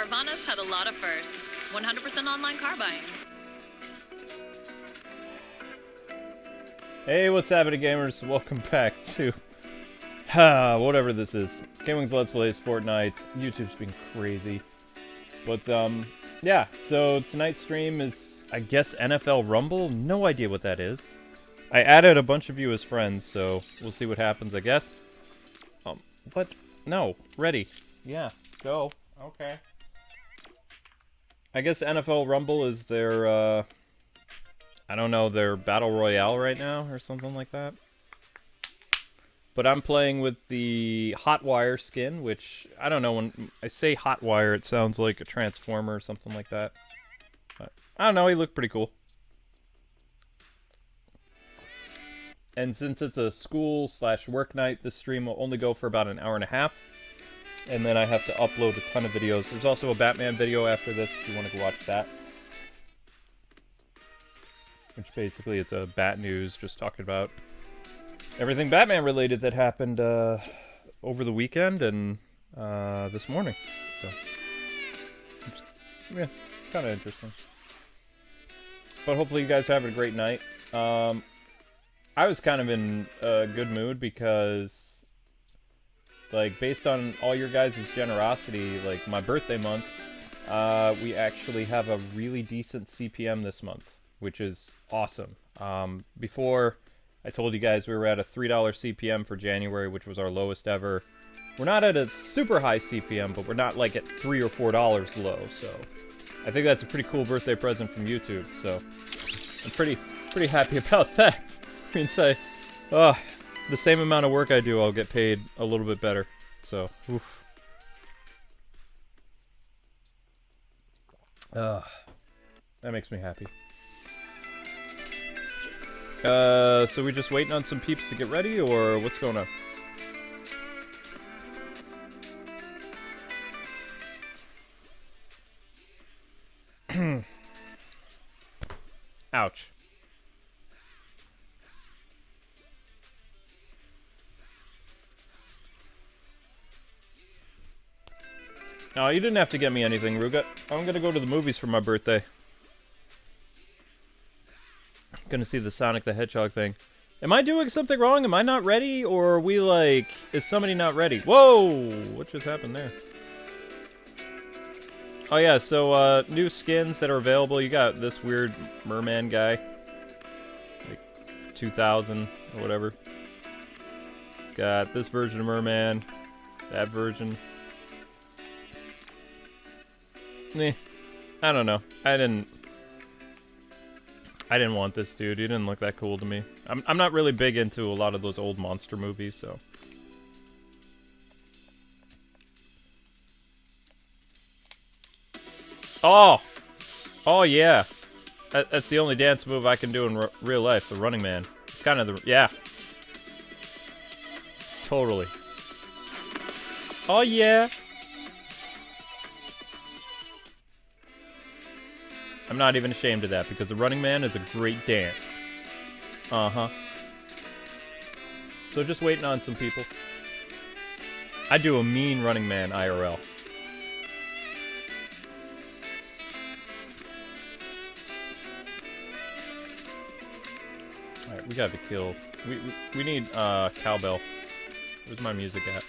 Carvana's had a lot of firsts. 100% online car buying. Hey, what's happening, gamers? Welcome back to whatever this is. Gamewing's Let's Plays Fortnite. YouTube's been crazy. But, yeah, so tonight's stream is, I guess, NFL Rumble? No idea what that is. I added a bunch of you as friends, so we'll see what happens, I guess. What? No. Ready. Yeah. Go. Okay. I guess NFL Rumble is their, I don't know, their Battle Royale right now, or something like that. But I'm playing with the Hotwire skin, which, I don't know, when I say Hotwire, it sounds like a Transformer or something like that. But, I don't know, he looked pretty cool. And since it's a school/work night, this stream will only go for about an hour and a half. And then I have to upload a ton of videos. There's also a Batman video after this if you want to go watch that. Which basically it's a Bat News just talking about everything Batman related that happened over the weekend and this morning. So, yeah, it's kind of interesting. But hopefully you guys are having a great night. I was kind of in a good mood because, like, based on all your guys' generosity, like, my birthday month, we actually have a really decent CPM this month, which is awesome. Before, I told you guys we were at a $3 CPM for January, which was our lowest ever. We're not at a super high CPM, but we're not, like, at $3 or $4 low, so I think that's a pretty cool birthday present from YouTube, so I'm pretty happy about that. I mean, say, the same amount of work I do, I'll get paid a little bit better. So, oof. That makes me happy. So we just waiting on some peeps to get ready, or what's going on? Ouch. No, you didn't have to get me anything, Ruga. I'm gonna go to the movies for my birthday. Gonna see the Sonic the Hedgehog thing. Am I doing something wrong? Am I not ready? Or are we like... Is somebody not ready? Whoa! What just happened there? Oh yeah, so new skins that are available. You got this weird merman guy. Like 2000 or whatever. It's got this version of merman. That version. I don't know. I didn't want this dude. He didn't look that cool to me. I'm not really big into a lot of those old monster movies, so. Oh yeah. That's the only dance move I can do in real life. The Running Man. It's kind of the yeah. Totally. Oh yeah. I'm not even ashamed of that, because the Running Man is a great dance. Uh-huh. So just waiting on some people. I do a mean Running Man IRL. Alright, we gotta kill. We need, cowbell. Where's my music at?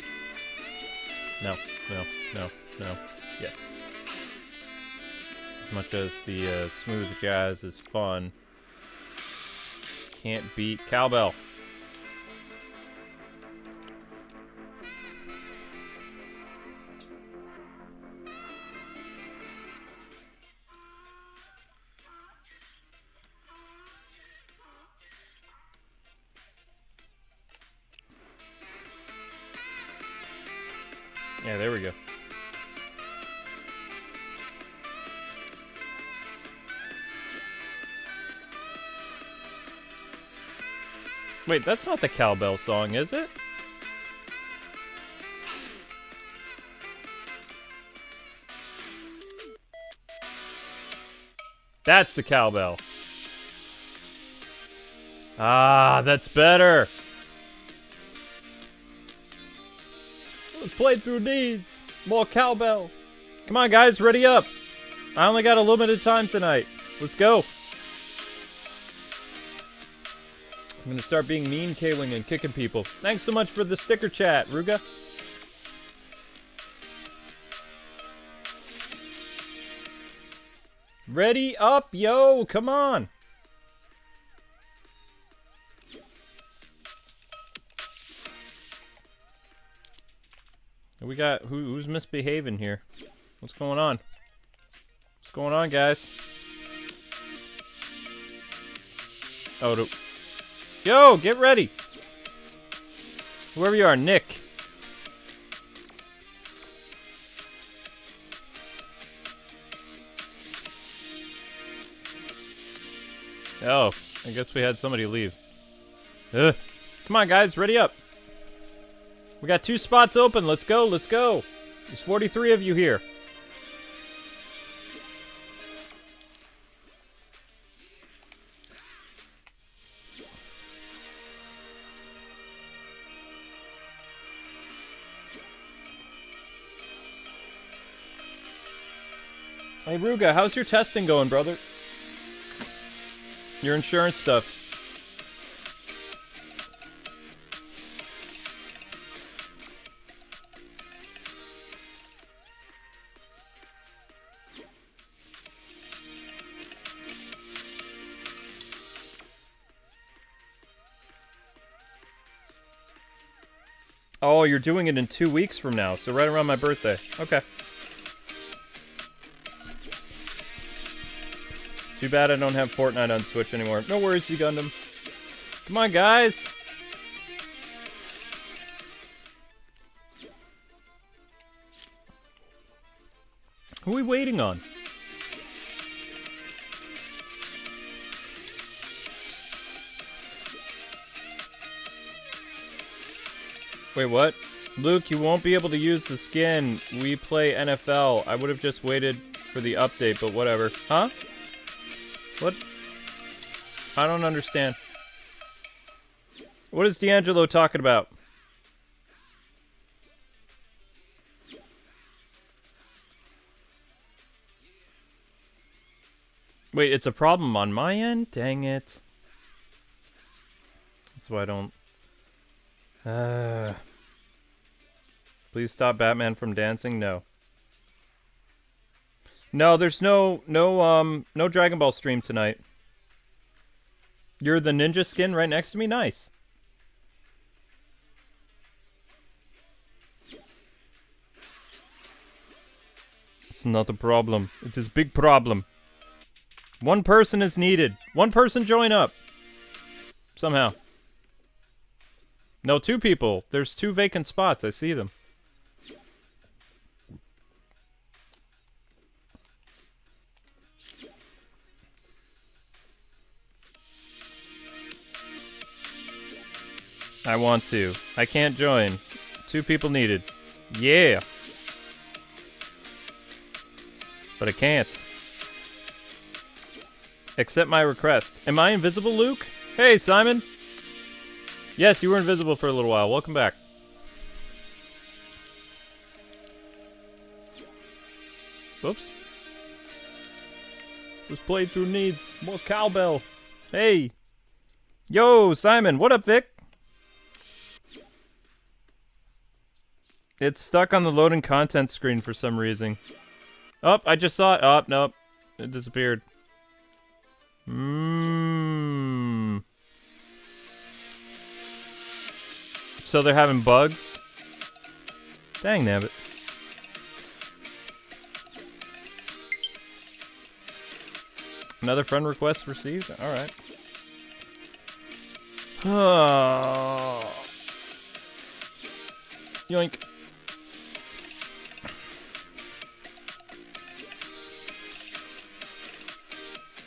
No. Yes. As much as the smooth jazz is fun, can't beat cowbell. Yeah, there we go. Wait, that's not the cowbell song, is it? That's the cowbell. Ah, that's better. Let's play through these. More cowbell. Come on, guys, ready up. I only got a limited time tonight. Let's go. I'm gonna start being mean, K-Wing, and kicking people. Thanks so much for the sticker chat, Ruga. Ready up, yo! Come on! We got who's misbehaving here? What's going on? What's going on, guys? Oh, yo, get ready! Whoever you are, Nick. Oh, I guess we had somebody leave. Ugh. Come on, guys, ready up. We got 2 spots open. Let's go, let's go. There's 43 of you here. Hey, Ruga, how's your testing going, brother? Your insurance stuff. Oh, you're doing it in 2 weeks from now, so right around my birthday. Okay. Too bad I don't have Fortnite on Switch anymore. No worries, you Gundam. Come on, guys! Who are we waiting on? Wait, what? Luke, you won't be able to use the skin. We play NFL. I would have just waited for the update, but whatever. Huh? What? I don't understand. What is D'Angelo talking about? Wait, it's a problem on my end? Dang it. That's why I don't... Please stop Batman from dancing? No. No, there's no Dragon Ball stream tonight. You're the ninja skin right next to me? Nice. It's not a problem. It is a big problem. One person is needed. One person join up. Somehow. No, 2 people. There's 2 vacant spots. I see them. I want to. I can't join. 2 people needed. Yeah. But I can't. Accept my request. Am I invisible, Luke? Hey, Simon. Yes, you were invisible for a little while. Welcome back. Whoops. This playthrough needs more cowbell. Hey. Yo, Simon. What up, Vic? It's stuck on the loading content screen for some reason. Oh, I just saw it. Oh, nope. It disappeared. So they're having bugs? Dang nabbit. Another friend request received? Alright. Yoink.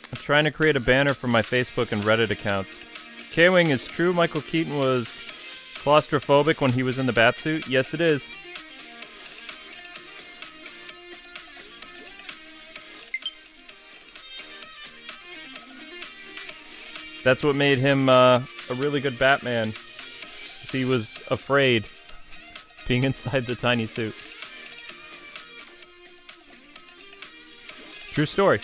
I'm trying to create a banner for my Facebook and Reddit accounts. K-Wing, is true Michael Keaton was claustrophobic when he was in the batsuit? Yes, it is. That's what made him a really good Batman. 'Cause he was afraid being inside the tiny suit. True story.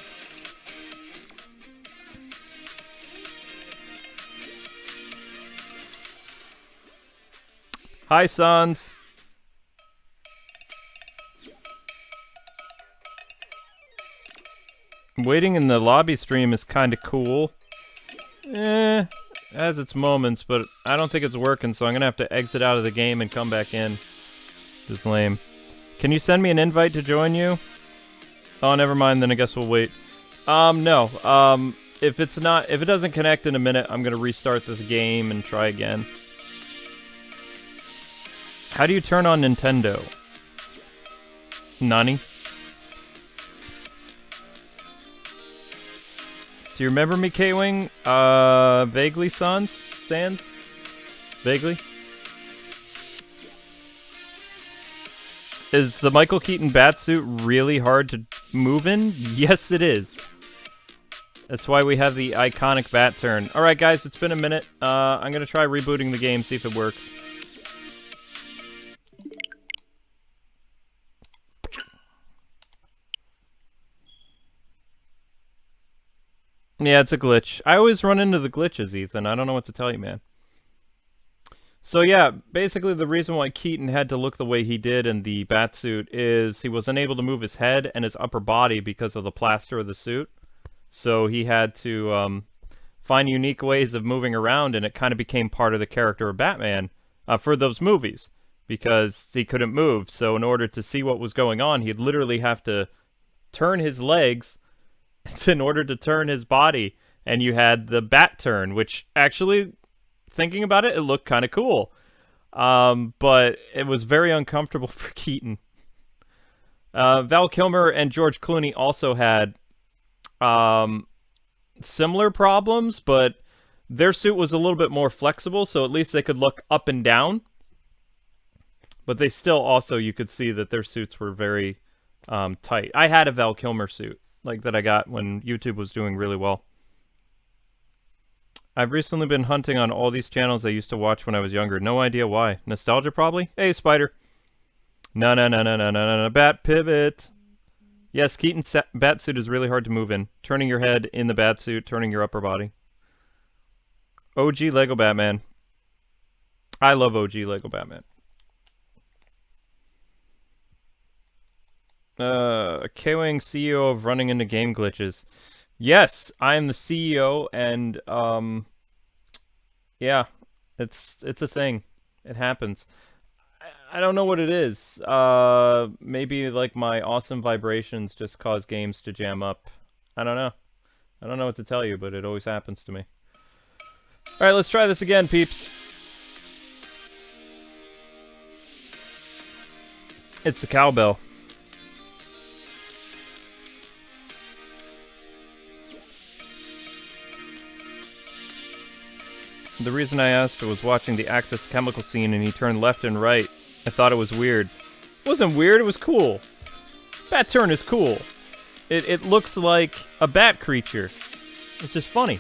Hi, Sons. Waiting in the lobby stream is kind of cool. Has its moments, but I don't think it's working, so I'm gonna have to exit out of the game and come back in. Just lame. Can you send me an invite to join you? Oh, never mind, then I guess we'll wait. No. If it doesn't connect in a minute, I'm gonna restart the game and try again. How do you turn on Nintendo? Nani? Do you remember me, K-Wing? Vaguely, Sans? Vaguely? Is the Michael Keaton batsuit really hard to move in? Yes, it is. That's why we have the iconic bat turn. Alright, guys, it's been a minute. I'm gonna try rebooting the game, see if it works. Yeah, it's a glitch. I always run into the glitches, Ethan. I don't know what to tell you, man. So yeah, basically the reason why Keaton had to look the way he did in the batsuit is he was unable to move his head and his upper body because of the plaster of the suit. So he had to find unique ways of moving around, and it kind of became part of the character of Batman for those movies because he couldn't move. So in order to see what was going on, he'd literally have to turn his legs in order to turn his body, and you had the bat turn, which actually, thinking about it, it looked kind of cool. But it was very uncomfortable for Keaton. Val Kilmer and George Clooney also had similar problems, but their suit was a little bit more flexible, so at least they could look up and down. But they still also, you could see that their suits were very tight. I had a Val Kilmer suit, like that I got when YouTube was doing really well. I've recently been hunting on all these channels I used to watch when I was younger. No idea why. Nostalgia, probably? Hey, Spider. No. Bat pivot. Yes, Keaton's batsuit is really hard to move in. Turning your head in the batsuit, turning your upper body. OG Lego Batman. I love OG Lego Batman. K-Wing, CEO of Running Into Game Glitches. Yes, I am the CEO, and yeah, it's a thing. It happens. I don't know what it is. Maybe like my awesome vibrations just cause games to jam up. I don't know. I don't know what to tell you, but it always happens to me. All right, let's try this again, peeps. It's the cowbell. The reason I asked was watching the Axis chemical scene and he turned left and right. I thought it was weird. It wasn't weird, it was cool. Bat turn is cool. It looks like a bat creature. It's just funny.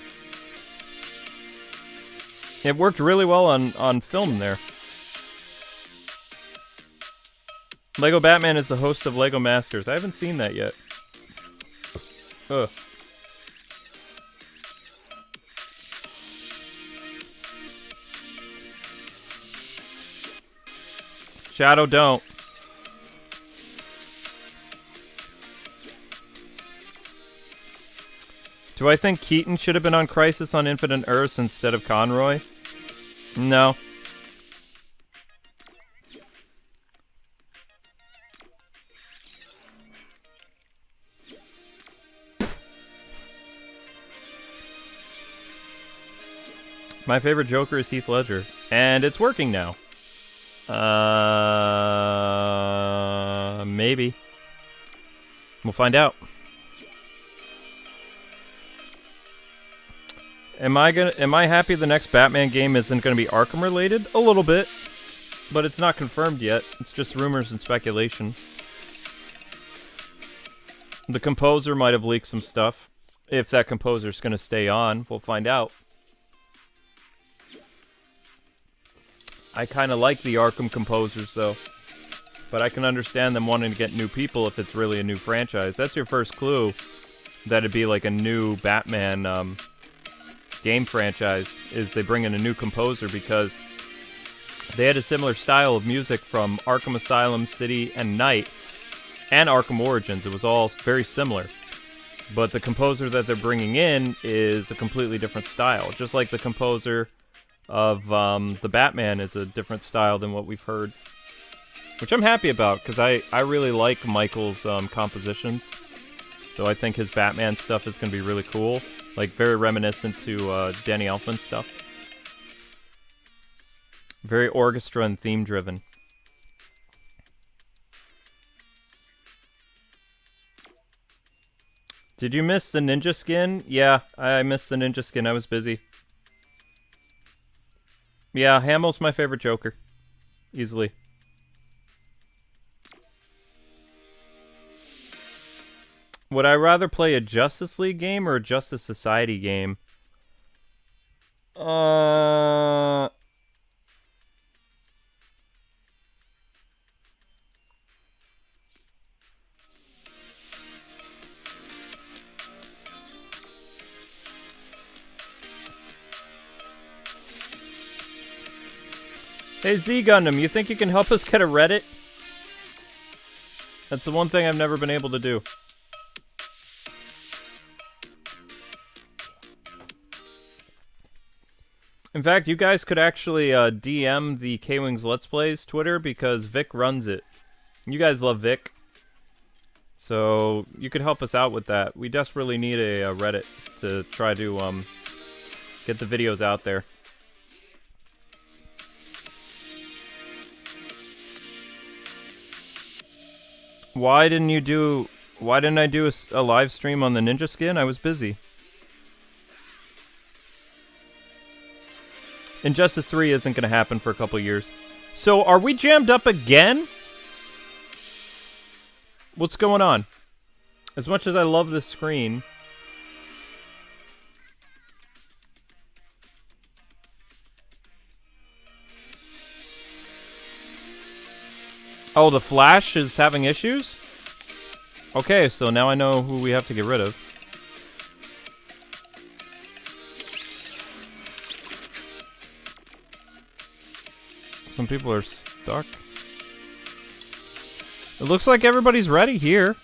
It worked really well on film there. Lego Batman is the host of Lego Masters. I haven't seen that yet. Ugh. Shadow, don't. Do I think Keaton should have been on Crisis on Infinite Earths instead of Conroy? No. My favorite Joker is Heath Ledger, and it's working now. Maybe. We'll find out. Am I happy the next Batman game isn't gonna be Arkham related? A little bit. But it's not confirmed yet. It's just rumors and speculation. The composer might have leaked some stuff. If that composer's gonna stay on, we'll find out. I kind of like the Arkham composers, though. But I can understand them wanting to get new people if it's really a new franchise. That's your first clue. that'd be like a new Batman game franchise, is they bring in a new composer because they had a similar style of music from Arkham Asylum, City, and Night, and Arkham Origins. It was all very similar. But the composer that they're bringing in is a completely different style. Just like the composer of the Batman is a different style than what we've heard. Which I'm happy about, because I really like Michael's compositions. So I think his Batman stuff is going to be really cool. Like, very reminiscent to Danny Elfman stuff. Very orchestra and theme driven. Did you miss the ninja skin? Yeah, I missed the ninja skin. I was busy. Yeah, Hamill's my favorite Joker. Easily. Would I rather play a Justice League game or a Justice Society game? Hey Z Gundam, you think you can help us get a Reddit? That's the one thing I've never been able to do. In fact, you guys could actually DM the K-Wings Let's Plays Twitter, because Vic runs it. You guys love Vic. So, you could help us out with that. We desperately need a Reddit to try to get the videos out there. Why didn't I do a live stream on the ninja skin? I was busy. Injustice 3 isn't going to happen for a couple years. So, are we jammed up again? What's going on? As much as I love this screen... Oh, the Flash is having issues? Okay, so now I know who we have to get rid of. Some people are stuck. It looks like everybody's ready here.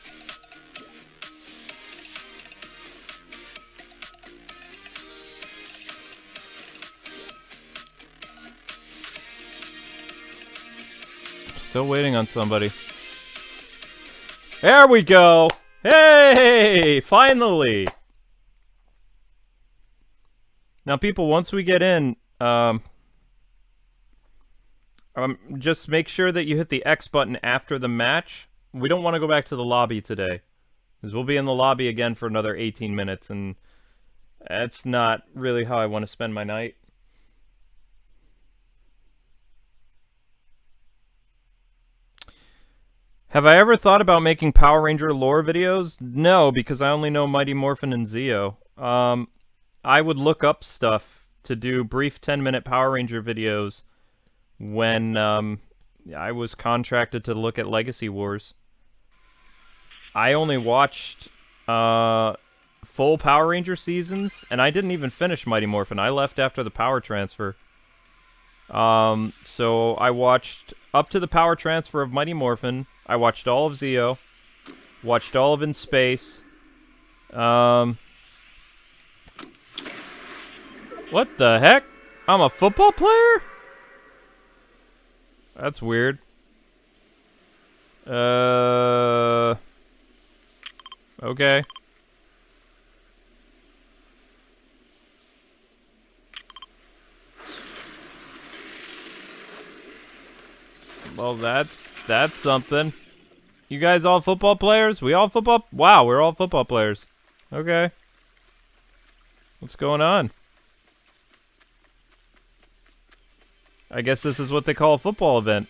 Still waiting on somebody. There we go! Hey! Finally! Now, people, once we get in, just make sure that you hit the X button after the match. We don't want to go back to the lobby today, because we'll be in the lobby again for another 18 minutes, and that's not really how I want to spend my night. Have I ever thought about making Power Ranger lore videos? No, because I only know Mighty Morphin and Zeo. I would look up stuff to do brief 10-minute Power Ranger videos when I was contracted to look at Legacy Wars. I only watched full Power Ranger seasons, and I didn't even finish Mighty Morphin. I left after the power transfer. So I watched up to the power transfer of Mighty Morphin. I watched all of Zeo. Watched all of In Space. What the heck? I'm a football player? That's weird. Okay. Well, that's something. You guys all football players? We all football? Wow, we're all football players. Okay. What's going on? I guess this is what they call a football event.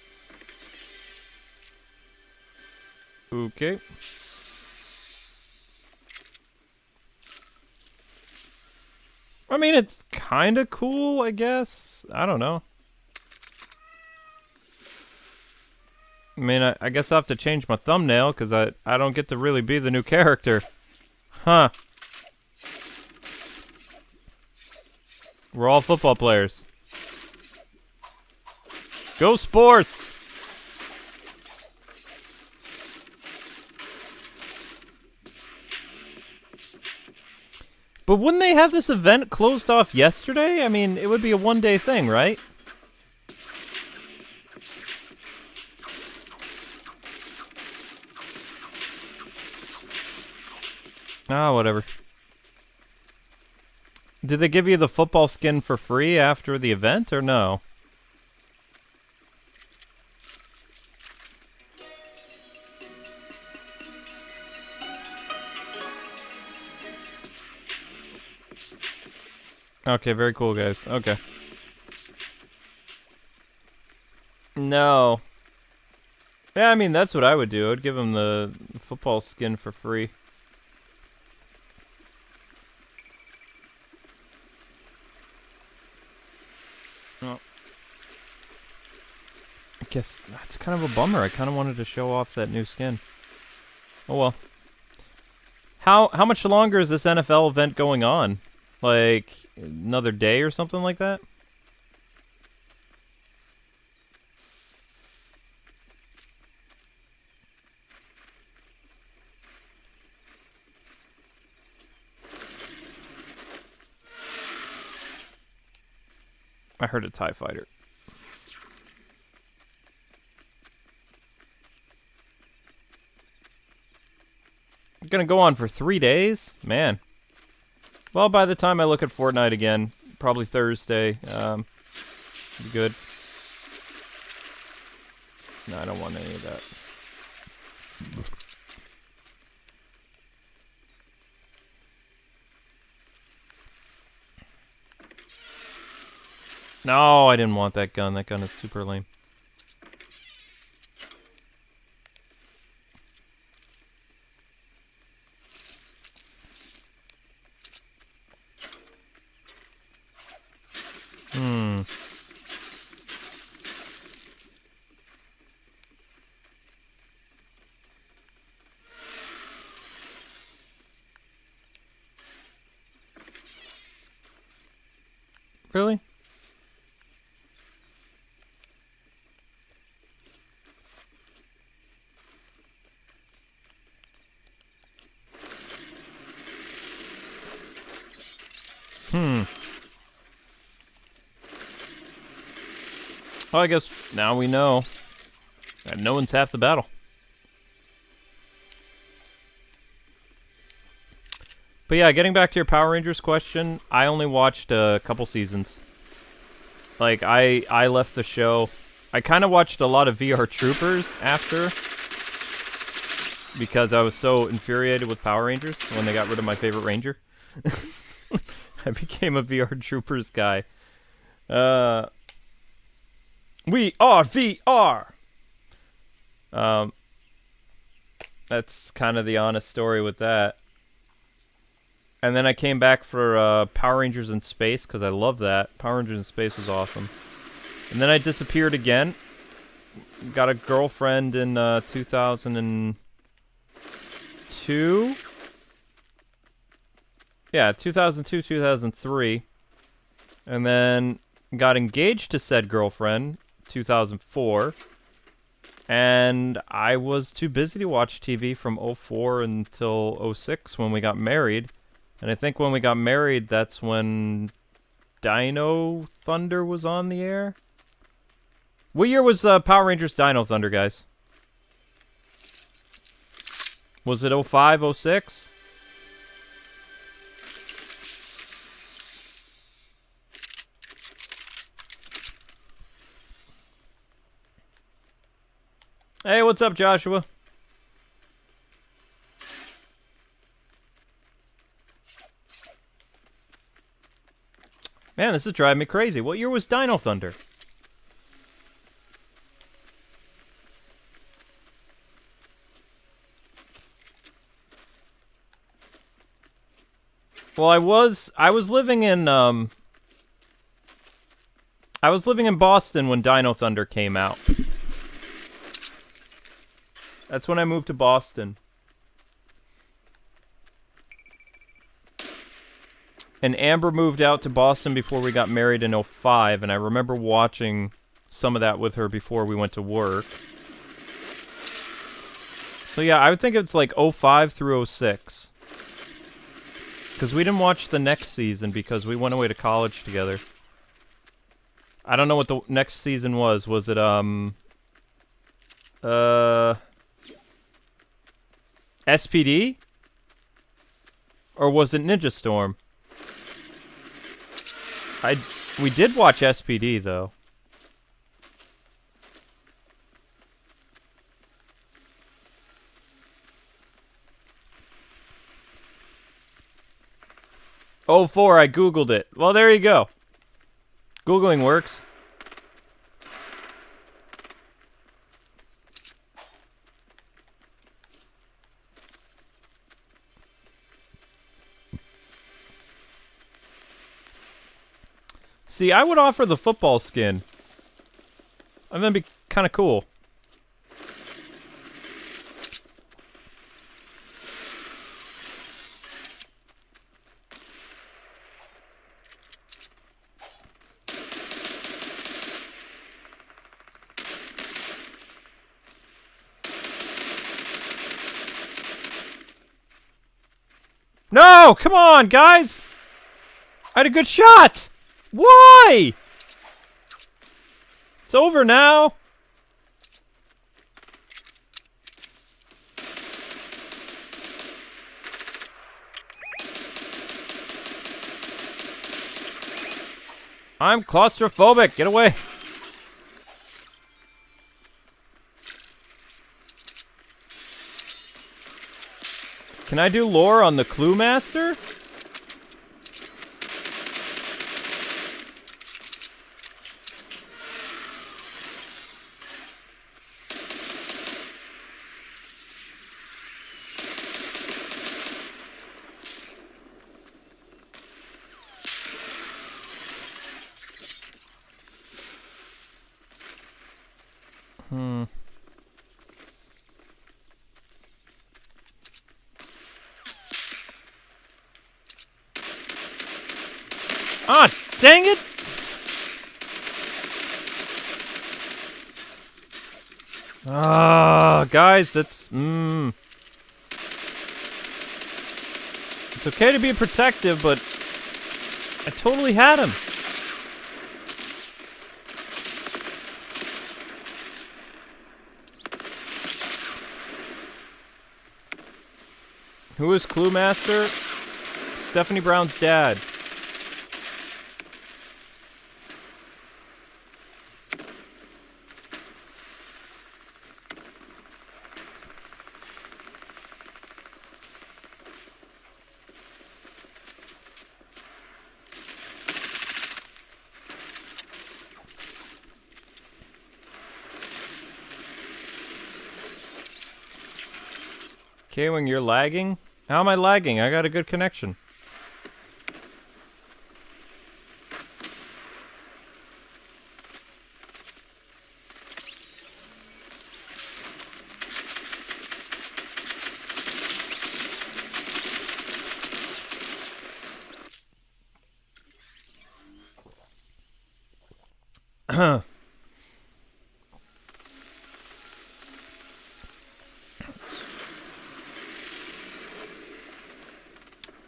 Okay. I mean, it's kind of cool, I guess. I don't know. I mean, I guess I'll have to change my thumbnail, because I don't get to really be the new character. Huh. We're all football players. Go sports! But wouldn't they have this event closed off yesterday? I mean, it would be a one-day thing, right? Ah, whatever. Did they give you the football skin for free after the event, or no? Okay, very cool, guys. Okay. No. Yeah, I mean, that's what I would do. I'd give them the football skin for free. Oh. I guess that's kind of a bummer. I kind of wanted to show off that new skin. Oh well. How much longer is this NFL event going on? Like another day or something like that? I heard a TIE fighter. Gonna go on for 3 days? Man. Well, by the time I look at Fortnite again, probably Thursday, be good. No, I don't want any of that. No, I didn't want that gun. That gun is super lame. Really? Well, I guess now we know that no one's half the battle. But yeah, getting back to your Power Rangers question, I only watched a couple seasons. Like, I left the show. I kind of watched a lot of VR Troopers after, because I was so infuriated with Power Rangers when they got rid of my favorite Ranger. I became a VR Troopers guy. We are VR! That's kind of the honest story with that. And then I came back for Power Rangers in Space, because I love that. Power Rangers in Space was awesome. And then I disappeared again. Got a girlfriend in 2002? Yeah, 2002, 2003. And then got engaged to said girlfriend, 2004. And I was too busy to watch TV from 04 until 06 when we got married. And I think when we got married, that's when Dino Thunder was on the air. What year was Power Rangers Dino Thunder, guys? Was it 05, 06? Hey, what's up, Joshua? Man, this is driving me crazy. What year was Dino Thunder? Well, I was living in Boston when Dino Thunder came out. That's when I moved to Boston. And Amber moved out to Boston before we got married in '05, and I remember watching some of that with her before we went to work. So yeah, I would think it's like '05 through '06. Because we didn't watch the next season because we went away to college together. I don't know what the next season was. Was it, SPD? Or was it Ninja Storm? We did watch SPD, though. '04, I googled it. Well, there you go. Googling works. See, I would offer the football skin. And that'd be kind of cool. No! Come on, guys! I had a good shot! Why? It's over now. I'm claustrophobic. Get away. Can I do lore on the Clue Master? Ah, dang it! Ah, guys, that's it's okay to be protective, but I totally had him. Who is Clue Master? Stephanie Brown's dad. K-Wing, you're lagging? How am I lagging? I got a good connection.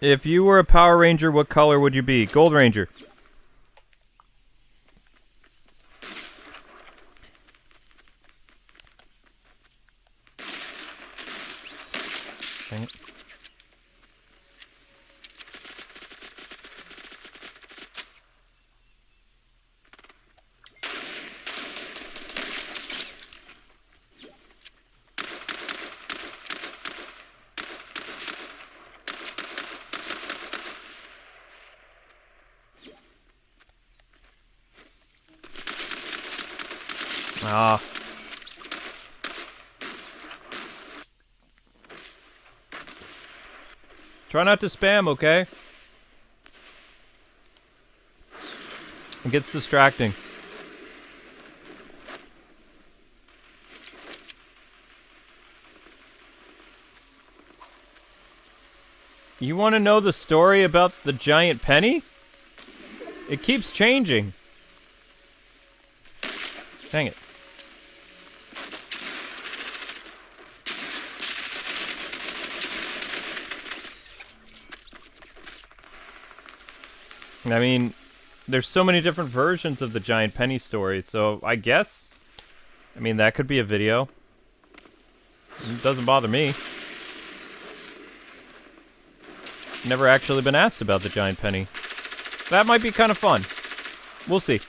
If you were a Power Ranger, what color would you be? Gold Ranger. Dang it. Ah. Try not to spam, okay? It gets distracting. You want to know the story about the giant penny? It keeps changing. Dang it. I mean, there's so many different versions of the giant penny story, so I guess, I mean, that could be a video. It doesn't bother me. Never actually been asked about the giant penny. That might be kind of fun. We'll see.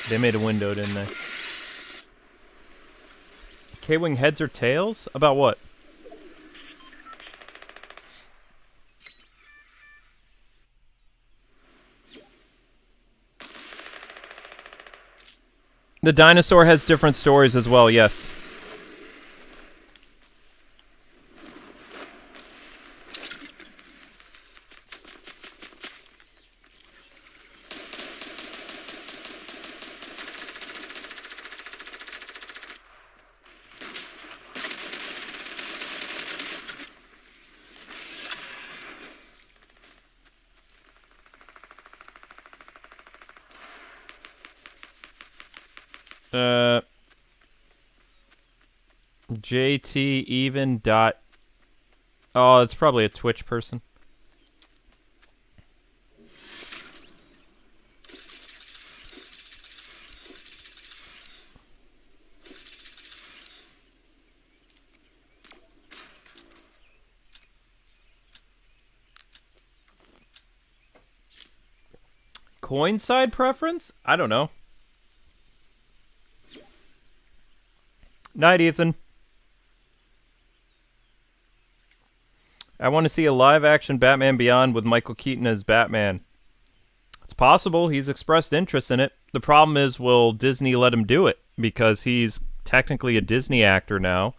They made a window, didn't they? K-Wing heads or tails? About what? The dinosaur has different stories as well, yes. JT even dot. Oh, it's probably a Twitch person. Coin side preference? I don't know. Night, Ethan. I want to see a live-action Batman Beyond with Michael Keaton as Batman. It's possible. He's expressed interest in it. The problem is, will Disney let him do it? Because he's technically a Disney actor now.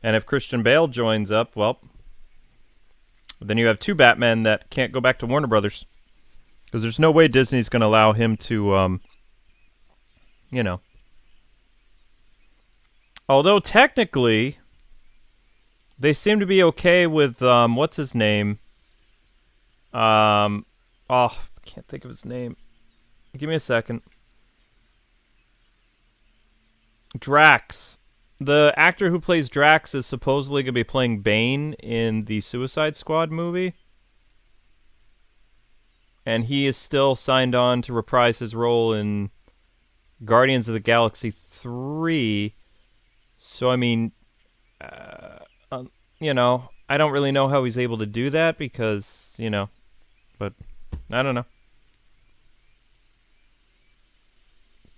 And if Christian Bale joins up, well, then you have two Batmen that can't go back to Warner Brothers. Because there's no way Disney's going to allow him to, you know. Although, technically, they seem to be okay with, what's his name? Oh, I can't think of his name. Give me a second. Drax. The actor who plays Drax is supposedly going to be playing Bane in the Suicide Squad movie. And he is still signed on to reprise his role in Guardians of the Galaxy 3. So, I mean, you know, I don't really know how he's able to do that because, you know, but I don't know.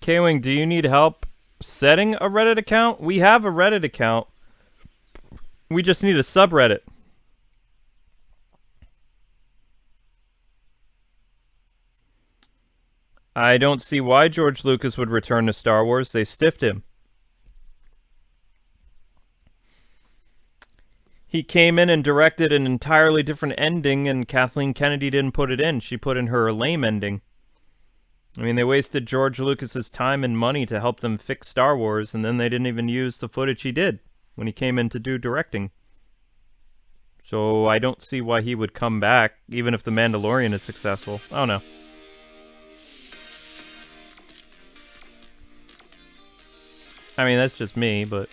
K-Wing, do you need help setting a Reddit account? We have a Reddit account. We just need a subreddit. I don't see why George Lucas would return to Star Wars. They stiffed him. He came in and directed an entirely different ending, and Kathleen Kennedy didn't put it in. She put in her lame ending. I mean, they wasted George Lucas's time and money to help them fix Star Wars, and then they didn't even use the footage he did when he came in to do directing. So I don't see why he would come back, even if The Mandalorian is successful. I don't know. I mean, that's just me, but...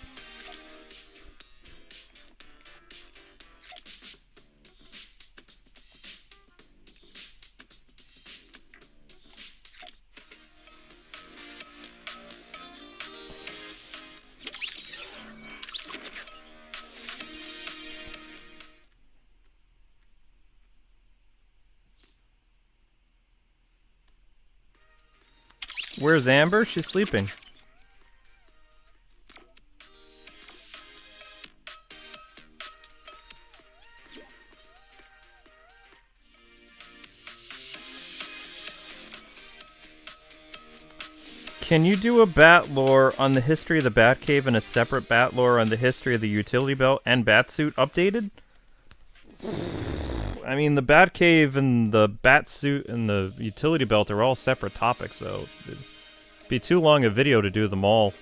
Where's Amber? She's sleeping. Can you do a bat lore on the history of the Batcave and a separate bat lore on the history of the utility belt and Batsuit updated? I mean, the Batcave and the Batsuit and the utility belt are all separate topics, so it'd be too long a video to do them all.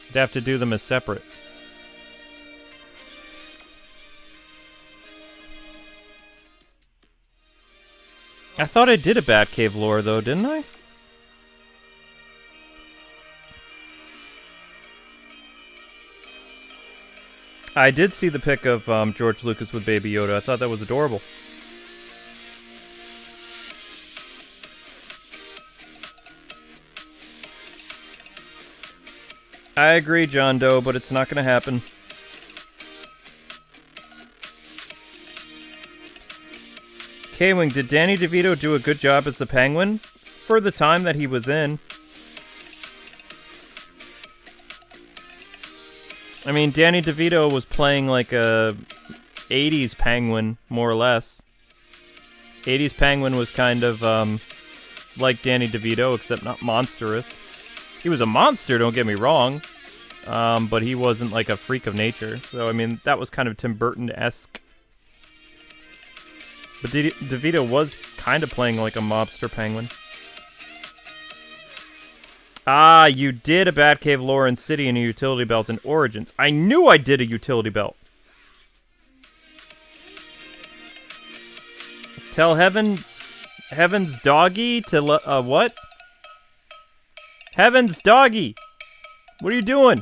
You'd have to do them as separate. I thought I did a Batcave lore, though, didn't I? I did see the pic of George Lucas with Baby Yoda. I thought that was adorable. I agree, John Doe, but it's not going to happen. K-Wing, did Danny DeVito do a good job as the Penguin? For the time that he was in. I mean, Danny DeVito was playing like a 80s Penguin, more or less. 80s Penguin was kind of like Danny DeVito, except not monstrous. He was a monster, don't get me wrong, but he wasn't like a freak of nature. So, I mean, that was kind of Tim Burton-esque. But DeVito was kind of playing like a mobster Penguin. Ah, you did a Batcave lore in City and a utility belt in Origins. I knew I did a utility belt. Tell Heaven's doggy to what? Heaven's doggy. What are you doing?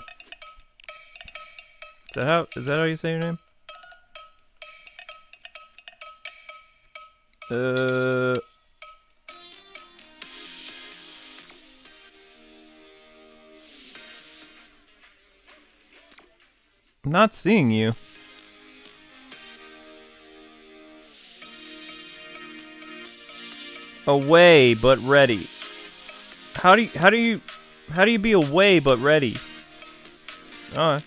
Is that how you say your name? I'm not seeing you. Away but ready. How do you be away but ready? Alright.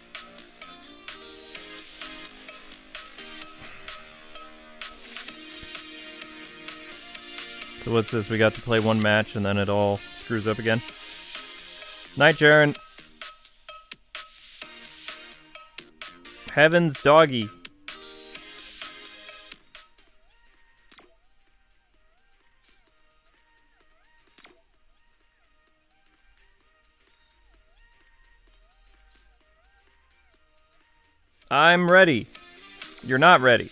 So what's this? We got to play one match and then it all screws up again. Night, Jaren. Heaven's doggy. I'm ready. You're not ready.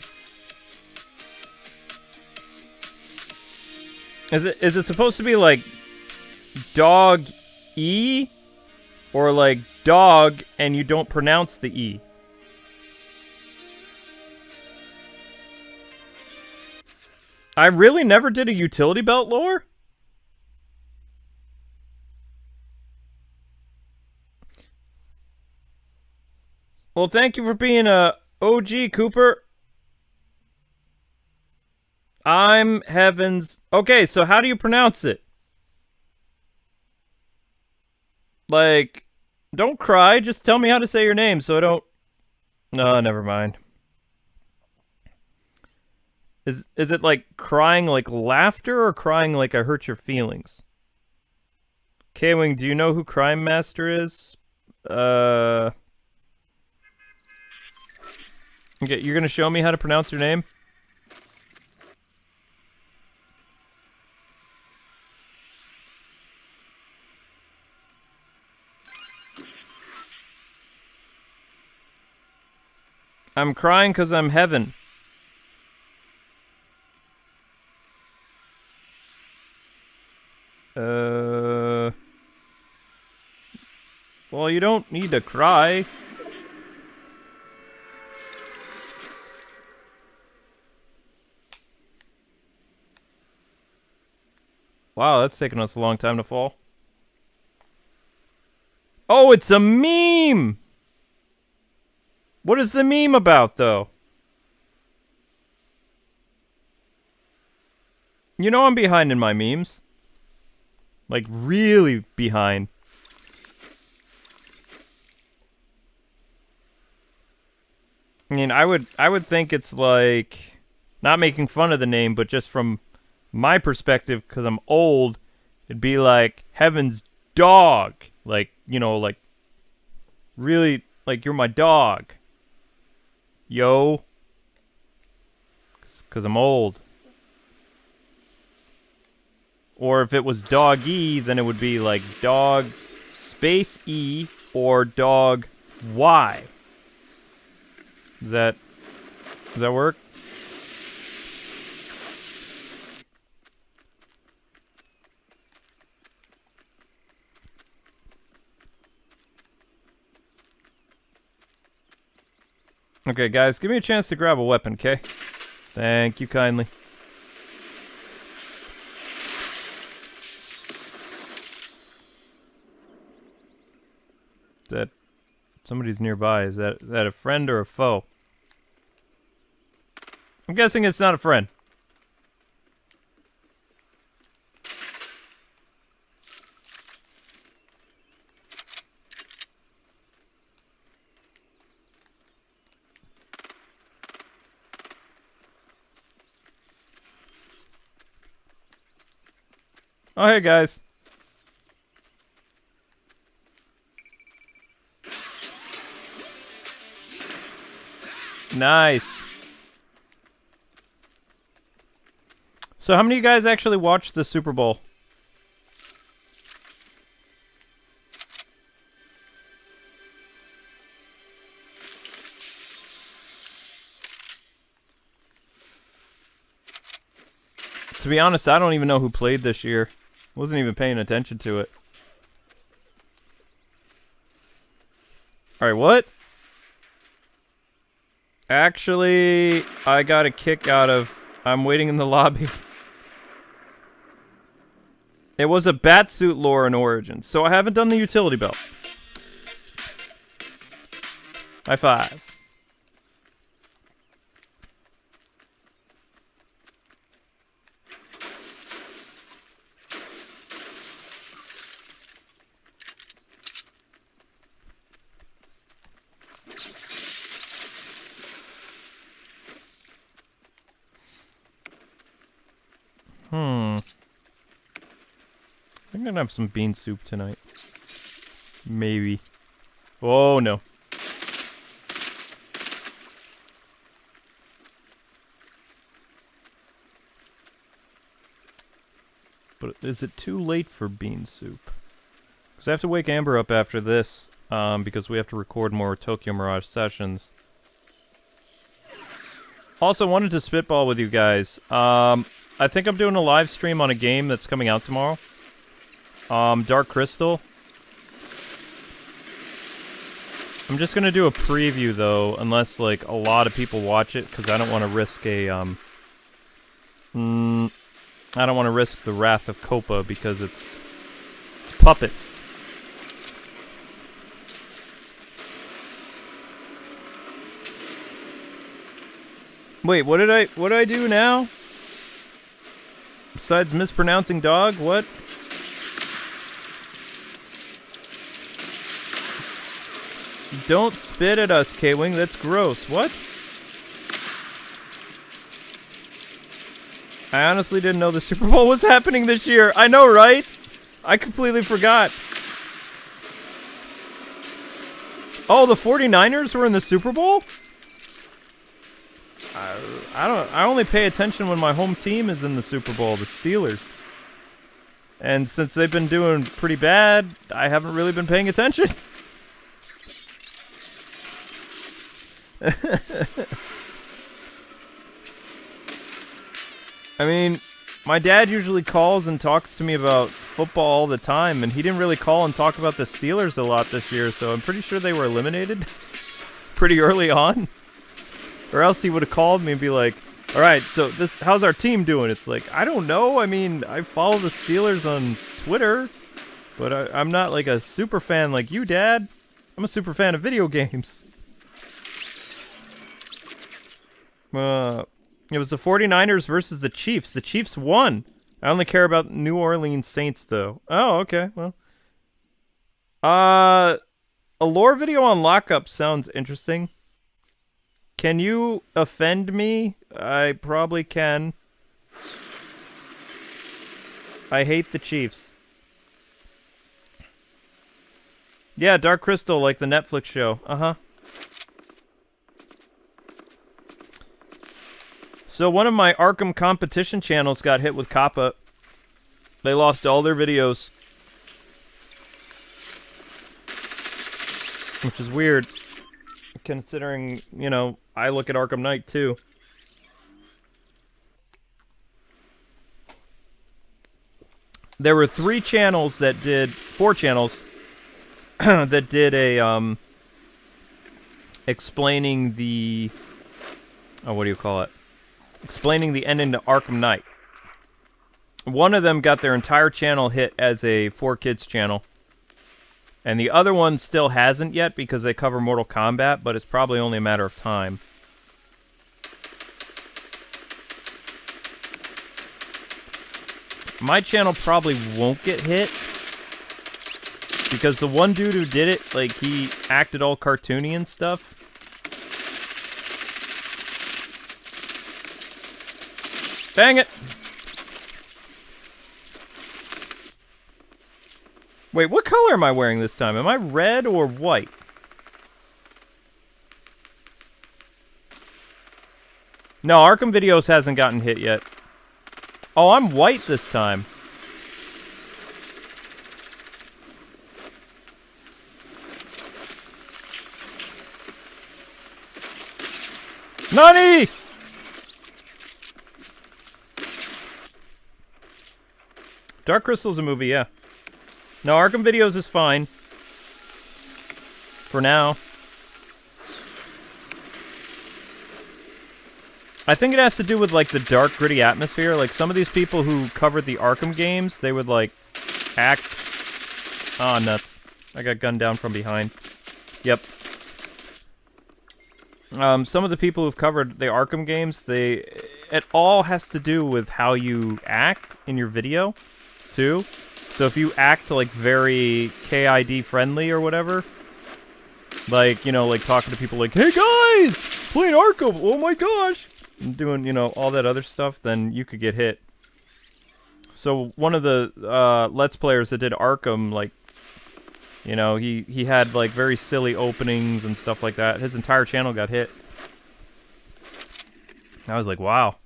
Is it supposed to be like dog E? Or like dog and you don't pronounce the E? I really never did a utility belt lore? Well, thank you for being a OG, Cooper. I'm Heaven's... Okay, so how do you pronounce it? Like, don't cry. Just tell me how to say your name so I don't... No, never mind. Is it like crying like laughter or crying like I hurt your feelings? K-Wing, do you know who Crime Master is? Okay, you're gonna show me how to pronounce your name? I'm crying because I'm Heaven. Well, you don't need to cry. Wow, that's taken us a long time to fall. Oh, it's a meme! What is the meme about, though? You know I'm behind in my memes. Like, really behind. I mean, I would think it's like... Not making fun of the name, but just from my perspective, because I'm old, it'd be like Heaven's dog. Like, you know, like, really, like, you're my dog. Yo. Because I'm old. Or if it was dog-e, then it would be like dog space E or dog Y. Does that work? Okay, guys, give me a chance to grab a weapon, okay? Thank you kindly. That somebody's nearby. Is that a friend or a foe? I'm guessing it's not a friend. Oh, hey, guys. Nice. So how many of you guys actually watched the Super Bowl? To be honest, I don't even know who played this year. Wasn't even paying attention to it. Alright, what? Actually, I got a kick out of... I'm waiting in the lobby. It was a Batsuit lore in Origins, so I haven't done the utility belt. High five. I'm gonna have some bean soup tonight. Maybe. Oh no. But is it too late for bean soup? Because I have to wake Amber up after this, because we have to record more Tokyo Mirage sessions. Also, wanted to spitball with you guys. I think I'm doing a live stream on a game that's coming out tomorrow. Dark Crystal. I'm just gonna do a preview though, unless like a lot of people watch it, because I don't want to risk a I don't want to risk the wrath of Coppa because it's puppets. Wait, what did I do now? Besides mispronouncing dog, what? Don't spit at us, K-Wing. That's gross. What? I honestly didn't know the Super Bowl was happening this year. I know, right? I completely forgot. Oh, the 49ers were in the Super Bowl? I only pay attention when my home team is in the Super Bowl, the Steelers. And since they've been doing pretty bad, I haven't really been paying attention. I mean, my dad usually calls and talks to me about football all the time, and he didn't really call and talk about the Steelers a lot this year, so I'm pretty sure they were eliminated pretty early on. Or else he would have called me and be like, alright, so how's our team doing? It's like, I don't know. I mean, I follow the Steelers on Twitter, but I'm not like a super fan like you, Dad. I'm a super fan of video games. It was the 49ers versus the Chiefs. The Chiefs won. I only care about New Orleans Saints, though. Oh, okay. Well, a lore video on lockup sounds interesting. Can you offend me? I probably can. I hate the Chiefs. Yeah, Dark Crystal, like the Netflix show. Uh-huh. So one of my Arkham competition channels got hit with Coppa. They lost all their videos. Which is weird, considering, you know, I look at Arkham Knight, too. There were 4 channels that did a, explaining the, what do you call it? Explaining the ending to Arkham Knight. One of them got their entire channel hit as a 4Kids channel. And the other one still hasn't yet because they cover Mortal Kombat, but it's probably only a matter of time. My channel probably won't get hit because the one dude who did it, like, he acted all cartoony and stuff. Dang it! Wait, what color am I wearing this time? Am I red or white? No, Arkham Videos hasn't gotten hit yet. Oh, I'm white this time. Nani! Dark Crystal's a movie, yeah. No, Arkham Videos is fine. For now. I think it has to do with, like, the dark, gritty atmosphere. Like, some of these people who covered the Arkham games, they would, like, act... Ah, nuts. I got gunned down from behind. Yep. Some of the people who've covered the Arkham games, it all has to do with how you act in your video, too. So if you act, like, very KID friendly or whatever, like, you know, like, talking to people like, hey guys, playing Arkham, oh my gosh, and doing, you know, all that other stuff, then you could get hit. So one of the Let's Players that did Arkham, like, you know, he had, like, very silly openings and stuff like that. His entire channel got hit. I was like, wow.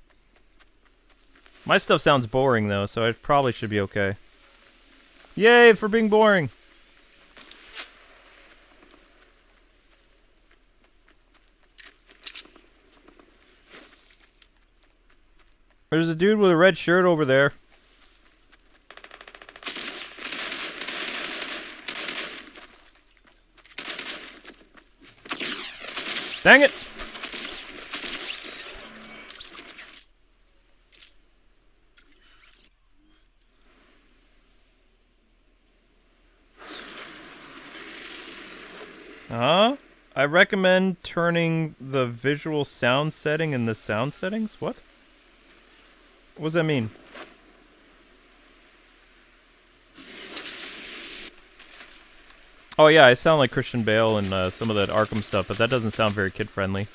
My stuff sounds boring, though, so it probably should be okay. Yay, for being boring! There's a dude with a red shirt over there. Dang it! I recommend turning the visual sound setting in the sound settings? What? What does that mean? Oh yeah, I sound like Christian Bale and some of that Arkham stuff, but that doesn't sound very kid-friendly.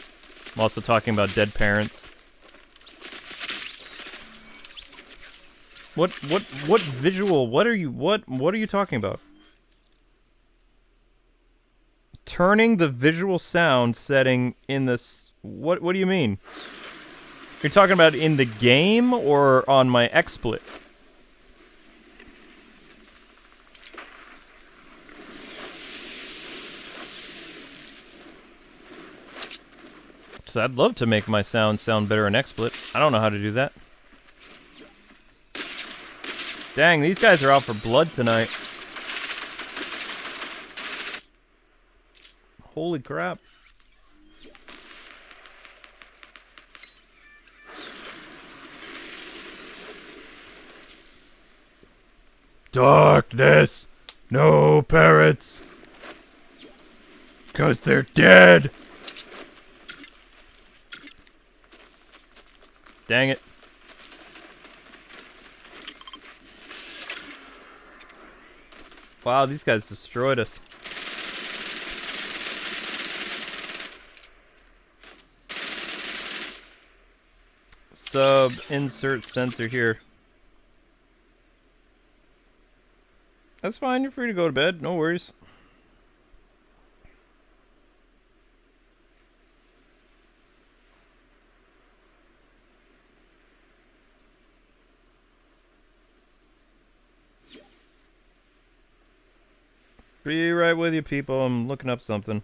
I'm also talking about dead parents. What visual, what are you talking about? Turning the visual sound setting in this... What do you mean? You're talking about in the game or on my XSplit? So I'd love to make my sound better in XSplit. I don't know how to do that. Dang, these guys are out for blood tonight. Holy crap. Darkness! No parrots! 'Cause they're dead! Dang it. Wow, these guys destroyed us. Sub insert sensor here. That's fine, you're free to go to bed, no worries. Be right with you, people. I'm looking up something.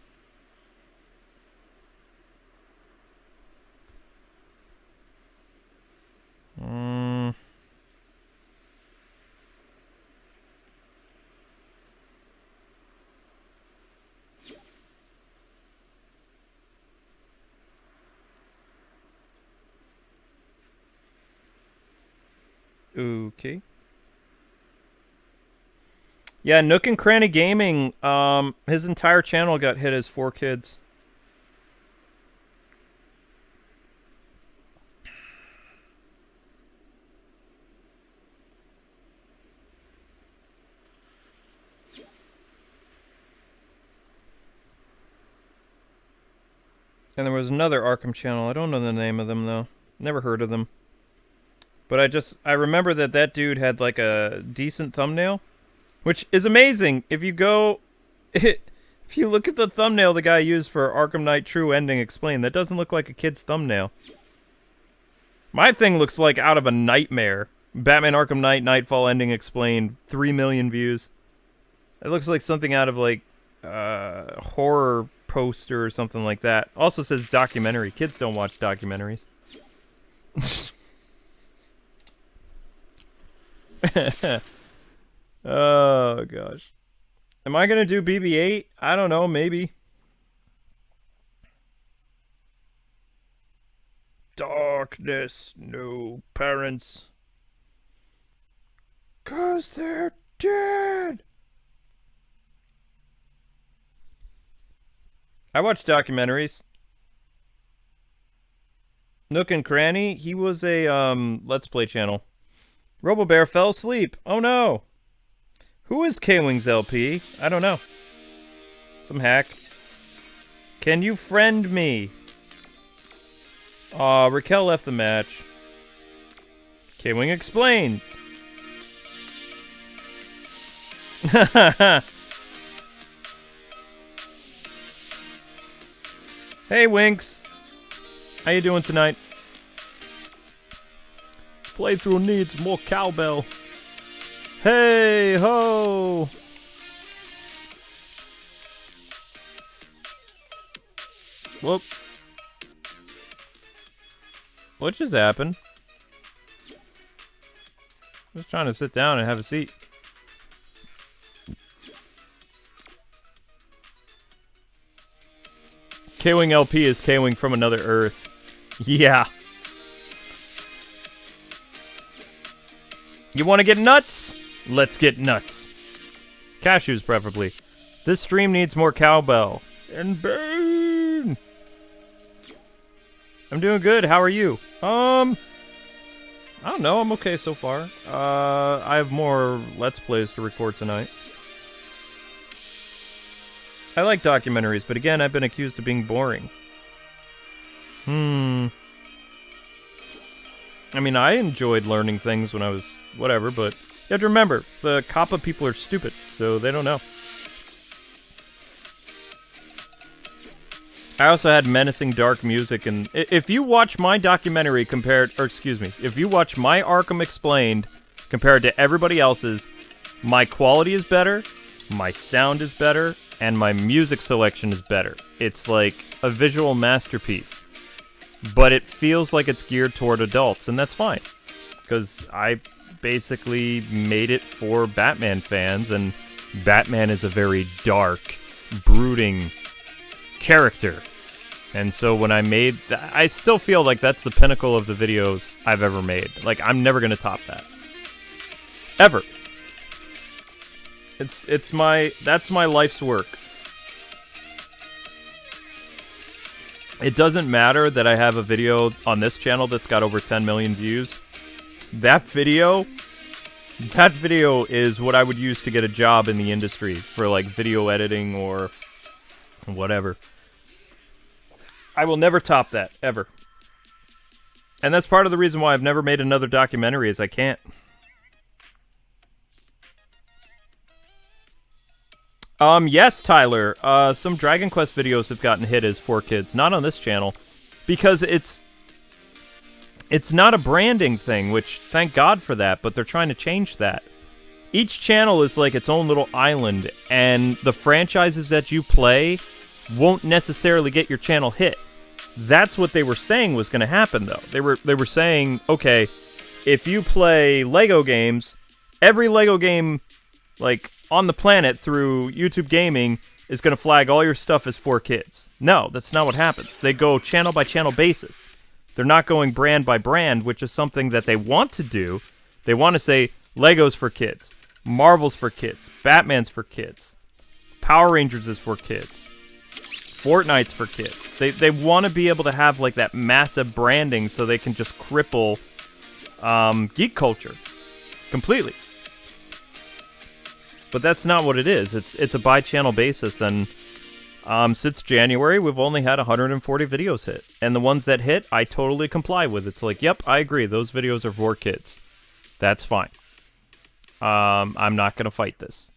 Okay. Yeah, Nook and Cranny Gaming, his entire channel got hit as 4 kids. And there was another Arkham channel. I don't know the name of them, though. Never heard of them. But I remember that dude had, like, a decent thumbnail. Which is amazing. If you go... if you look at the thumbnail the guy used for Arkham Knight True Ending Explained, that doesn't look like a kid's thumbnail. My thing looks like out of a nightmare. Batman Arkham Knight Nightfall Ending Explained, 3 million views. It looks like something out of, like, horror poster or something like that. Also says documentary. Kids don't watch documentaries. Oh, gosh. Am I going to do BB-8? I don't know, maybe. Darkness, no parents. 'Cause they're dead. I watch documentaries. Nook and Cranny, he was a Let's Play channel. RoboBear fell asleep. Oh no. Who is K-Wings LP? I don't know. Some hack. Can you friend me? Aw, Raquel left the match. K-Wing explains. Hey, Winks. How you doing tonight? Playthrough needs more cowbell. Hey ho! Whoop. What just happened? Just trying to sit down and have a seat. K-Wing LP is K-Wing from another Earth. Yeah. You want to get nuts? Let's get nuts. Cashews, preferably. This stream needs more cowbell. And burn! I'm doing good. How are you? I don't know. I'm okay so far. I have more Let's Plays to record tonight. I like documentaries, but again, I've been accused of being boring. I mean, I enjoyed learning things when I was whatever, but you have to remember, the Coppa people are stupid, so they don't know. I also had menacing dark music, and if you watch my documentary if you watch my Arkham Explained compared to everybody else's, my quality is better, my sound is better, and my music selection is better. It's like a visual masterpiece. But it feels like it's geared toward adults, and that's fine. Because I basically made it for Batman fans, and Batman is a very dark, brooding character. And so when I made... I still feel like that's the pinnacle of the videos I've ever made. Like, I'm never going to top that. Ever. That's my life's work. It doesn't matter that I have a video on this channel that's got over 10 million views. That video is what I would use to get a job in the industry for like video editing or whatever. I will never top that, ever. And that's part of the reason why I've never made another documentary, is I can't. Yes, Tyler. Some Dragon Quest videos have gotten hit as 4 kids. Not on this channel. Because it's not a branding thing, which, thank God for that, but they're trying to change that. Each channel is like its own little island, and the franchises that you play won't necessarily get your channel hit. That's what they were saying was going to happen, though. They were saying, okay, if you play Lego games, every Lego game, like, on the planet through YouTube Gaming is going to flag all your stuff as for kids. No, that's not what happens. They go channel by channel basis. They're not going brand by brand, which is something that they want to do. They want to say Legos for kids, Marvel's for kids, Batman's for kids, Power Rangers is for kids, Fortnite's for kids. They want to be able to have like that massive branding so they can just cripple geek culture completely. But that's not what it is. It's a by-channel basis, and since January, we've only had 140 videos hit. And the ones that hit, I totally comply with. It's like, yep, I agree. Those videos are for kids. That's fine. I'm not going to fight this.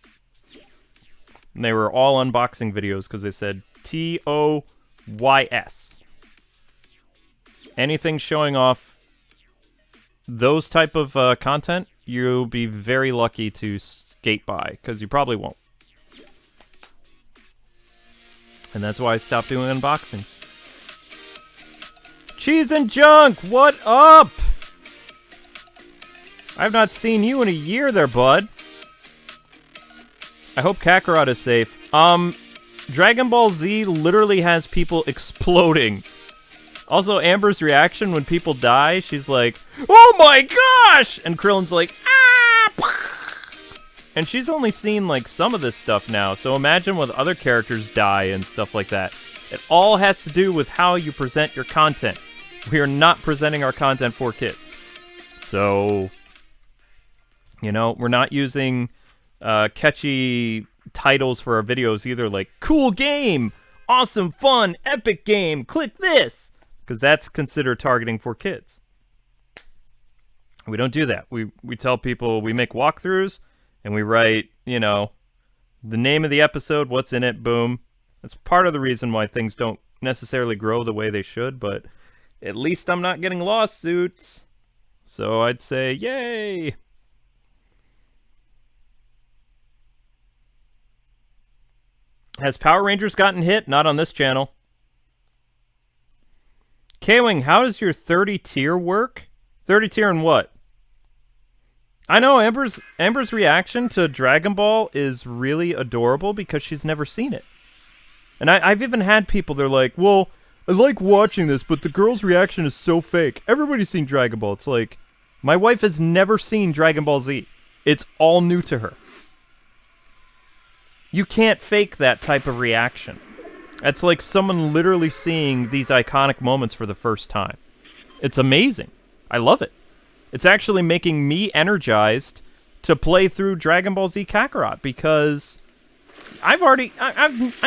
And they were all unboxing videos because they said TOYS. Anything showing off those type of content, you'll be very lucky to skate by, because you probably won't. And that's why I stopped doing unboxings. Cheese and Junk, what up? I've not seen you in a year there, bud. I hope Kakarot is safe. Dragon Ball Z literally has people exploding. Also, Amber's reaction when people die, she's like, oh my gosh! And Krillin's like, ah! And she's only seen, like, some of this stuff now, so imagine when other characters die and stuff like that. It all has to do with how you present your content. We are not presenting our content for kids. So, you know, we're not using catchy titles for our videos either, like, cool game, awesome, fun, epic game, click this! Because that's considered targeting for kids. We don't do that. We tell people, we make walkthroughs, and we write, you know, the name of the episode, what's in it, boom. That's part of the reason why things don't necessarily grow the way they should, but at least I'm not getting lawsuits. So I'd say, yay! Has Power Rangers gotten hit? Not on this channel. K-Wing, how does your 30 tier work? 30 tier in what? I know Amber's reaction to Dragon Ball is really adorable because she's never seen it. And I've even had people, they're like, well, I like watching this, but the girl's reaction is so fake. Everybody's seen Dragon Ball. It's like, my wife has never seen Dragon Ball Z. It's all new to her. You can't fake that type of reaction. That's like someone literally seeing these iconic moments for the first time. It's amazing. I love it. It's actually making me energized to play through Dragon Ball Z Kakarot because I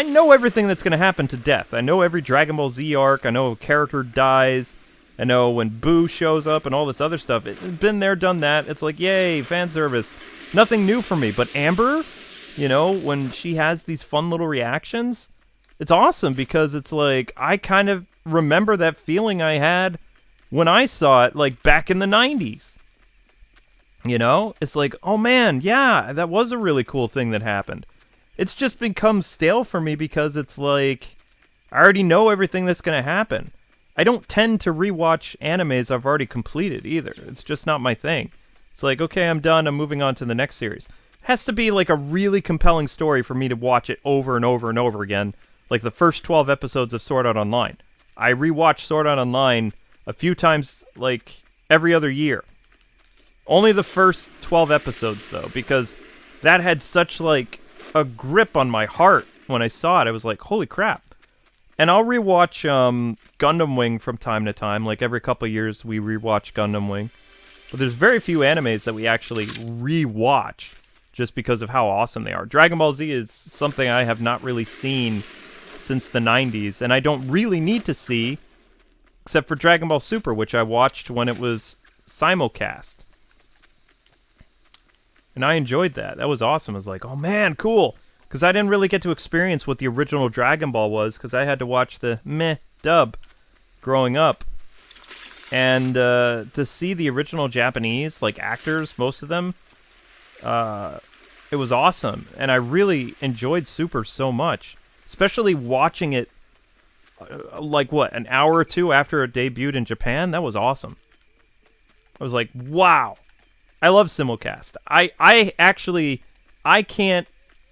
know everything that's going to happen to death. I know every Dragon Ball Z arc. I know a character dies. I know when Boo shows up and all this other stuff. It's been there, done that. It's like, yay, fan service. Nothing new for me. But Amber, you know, when she has these fun little reactions, it's awesome because it's like, I kind of remember that feeling I had when I saw it, like, back in the 90s. You know? It's like, oh man, yeah, that was a really cool thing that happened. It's just become stale for me because it's like, I already know everything that's going to happen. I don't tend to rewatch animes I've already completed either. It's just not my thing. It's like, okay, I'm done, I'm moving on to the next series. It has to be like a really compelling story for me to watch it over and over and over again. Like the first 12 episodes of Sword Art Online. I rewatch Sword Art Online a few times, like, every other year. Only the first 12 episodes, though, because that had such, like, a grip on my heart when I saw it. I was like, holy crap. And I'll rewatch Gundam Wing from time to time. Like, every couple of years, we rewatch Gundam Wing. But there's very few animes that we actually rewatch just because of how awesome they are. Dragon Ball Z is something I have not really seen since the 90s, and I don't really need to see, except for Dragon Ball Super, which I watched when it was simulcast. And I enjoyed that. That was awesome. I was like, oh man, cool. Because I didn't really get to experience what the original Dragon Ball was, because I had to watch the meh dub growing up. And to see the original Japanese, like, actors, most of them, it was awesome, and I really enjoyed Super so much, especially watching it. Like what, an hour or two after it debuted in Japan? That was awesome. I was like, wow. I love simulcast. I actually can't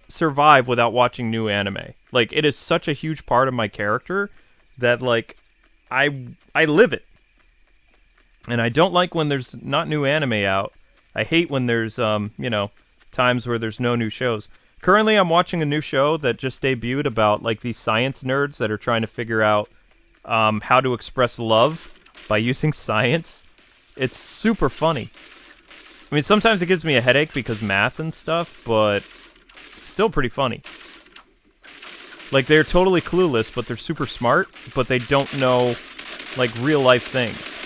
survive without watching new anime. Like, it is such a huge part of my character that, like, I live it. And I don't like when there's not new anime out. I hate when there's times where there's no new shows. Currently, I'm watching a new show that just debuted about, like, these science nerds that are trying to figure out how to express love by using science. It's super funny. I mean, sometimes it gives me a headache because math and stuff, but it's still pretty funny. Like, they're totally clueless, but they're super smart, but they don't know, like, real-life things.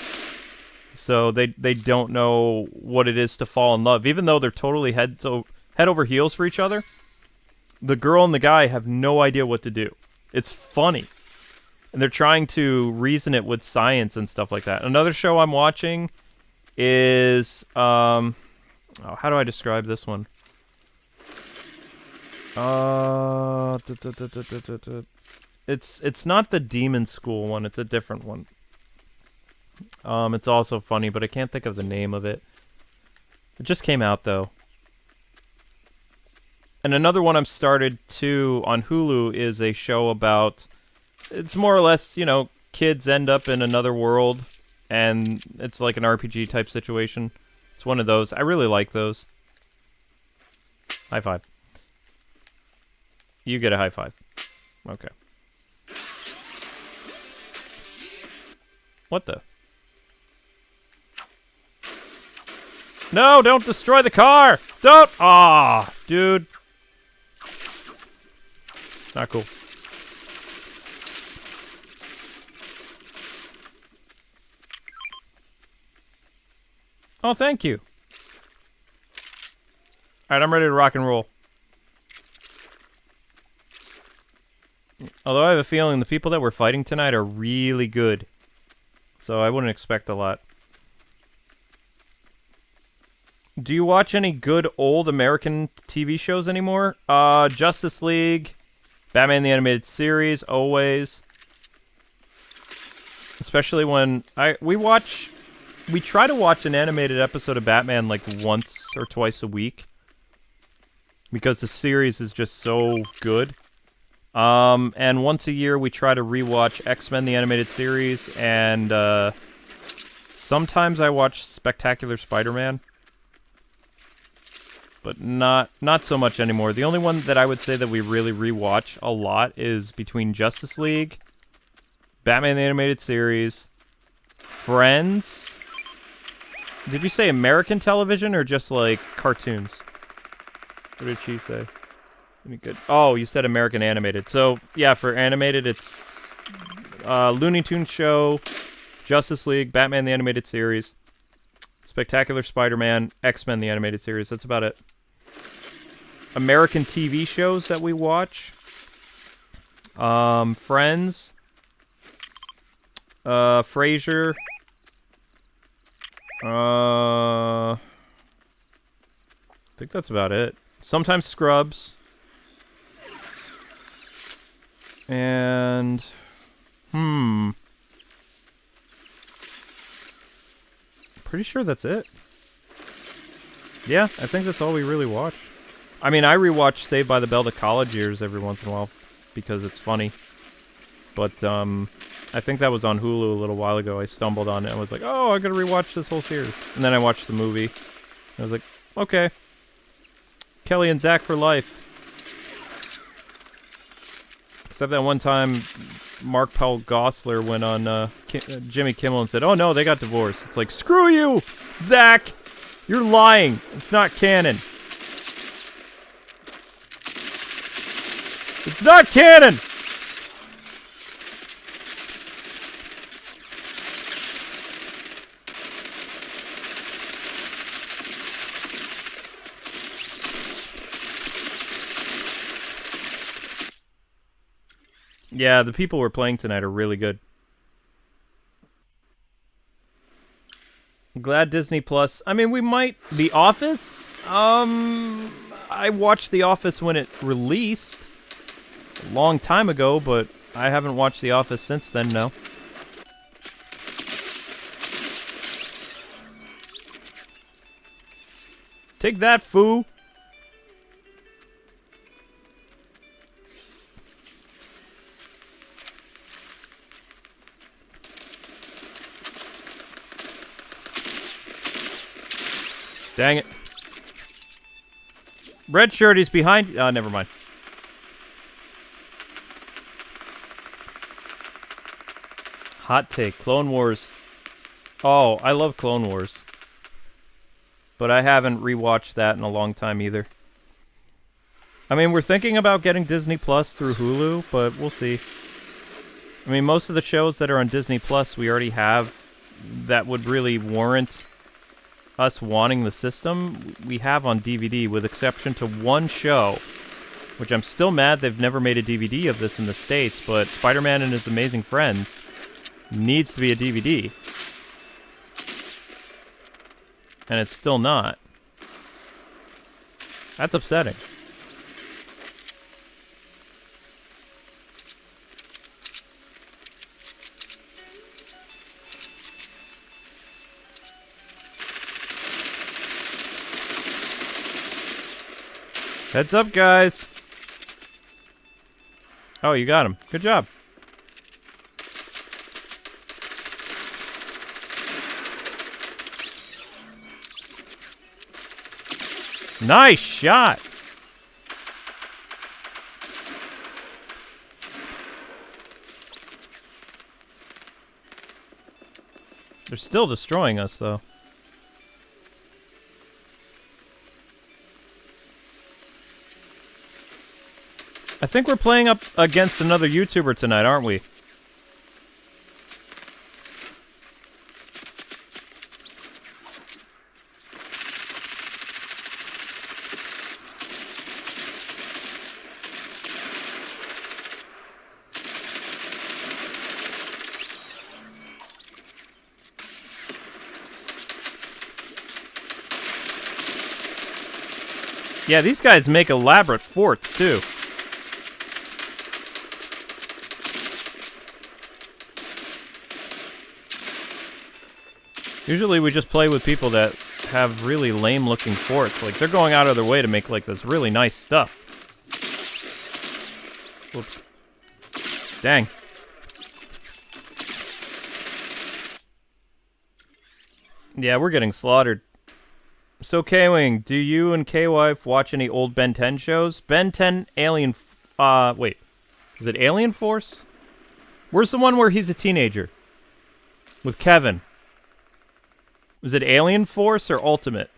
So they don't know what it is to fall in love. Even though they're totally head over heels for each other, the girl and the guy have no idea what to do. It's funny. And they're trying to reason it with science and stuff like that. Another show I'm watching is... how do I describe this one? It's not the Demon School one. It's a different one. It's also funny, but I can't think of the name of it. It just came out, though. And another one I'm started to on Hulu is a show about... It's more or less, kids end up in another world, and it's like an RPG type situation. It's one of those. I really like those. High five. You get a high five. Okay. What the? No, don't destroy the car! Don't! Aw, dude. Not cool. Oh, thank you. Alright, I'm ready to rock and roll. Although I have a feeling the people that we're fighting tonight are really good. So I wouldn't expect a lot. Do you watch any good old American TV shows anymore? Justice League, Batman the Animated Series, always. Especially when we try to watch an animated episode of Batman like once or twice a week. Because the series is just so good. And once a year we try to rewatch X-Men the Animated Series, and sometimes I watch Spectacular Spider-Man. But not so much anymore. The only one that I would say that we really rewatch a lot is between Justice League, Batman the Animated Series, Friends. Did you say American television or just like cartoons? What did she say? Any good? Oh, you said American animated. So yeah, for animated, it's Looney Tunes show, Justice League, Batman the Animated Series, Spectacular Spider-Man, X-Men the Animated Series. That's about it. American TV shows that we watch. Friends. Frasier. I think that's about it. Sometimes Scrubs. And... Pretty sure that's it. Yeah, I think that's all we really watch. I mean, I rewatch Saved by the Bell the college years every once in a while because it's funny. But, I think that was on Hulu a little while ago. I stumbled on it and was like, oh, I gotta rewatch this whole series. And then I watched the movie. And I was like, okay. Kelly and Zach for life. Except that one time, Mark Paul Gosselaar went on Jimmy Kimmel and said, oh no, they got divorced. It's like, screw you, Zach! You're lying. It's not canon. It's not canon! Yeah, the people we're playing tonight are really good. Glad Disney Plus. I mean, we might... The Office? I watched The Office when it released a long time ago, but I haven't watched The Office since then, no. Take that, foo! Dang it. Red shirt, he's behind... Oh, never mind. Hot take. Clone Wars. Oh, I love Clone Wars. But I haven't rewatched that in a long time either. I mean, we're thinking about getting Disney Plus through Hulu, but we'll see. I mean, most of the shows that are on Disney Plus we already have that would really warrant us wanting the system, we have on DVD, with exception to one show, which I'm still mad they've never made a DVD of this in the States, but Spider-Man and His Amazing Friends needs to be a DVD. And it's still not. That's upsetting. Heads up, guys. Oh, you got him. Good job. Nice shot. They're still destroying us, though. I think we're playing up against another YouTuber tonight, aren't we? Yeah, these guys make elaborate forts, too. Usually we just play with people that have really lame-looking forts. Like, they're going out of their way to make, like, this really nice stuff. Whoops. Dang. Yeah, we're getting slaughtered. So, K-Wing, do you and K-Wife watch any old Ben 10 shows? Ben 10 Alien... wait. Is it Alien Force? Where's the one where he's a teenager? With Kevin. Was it Alien Force or Ultimate?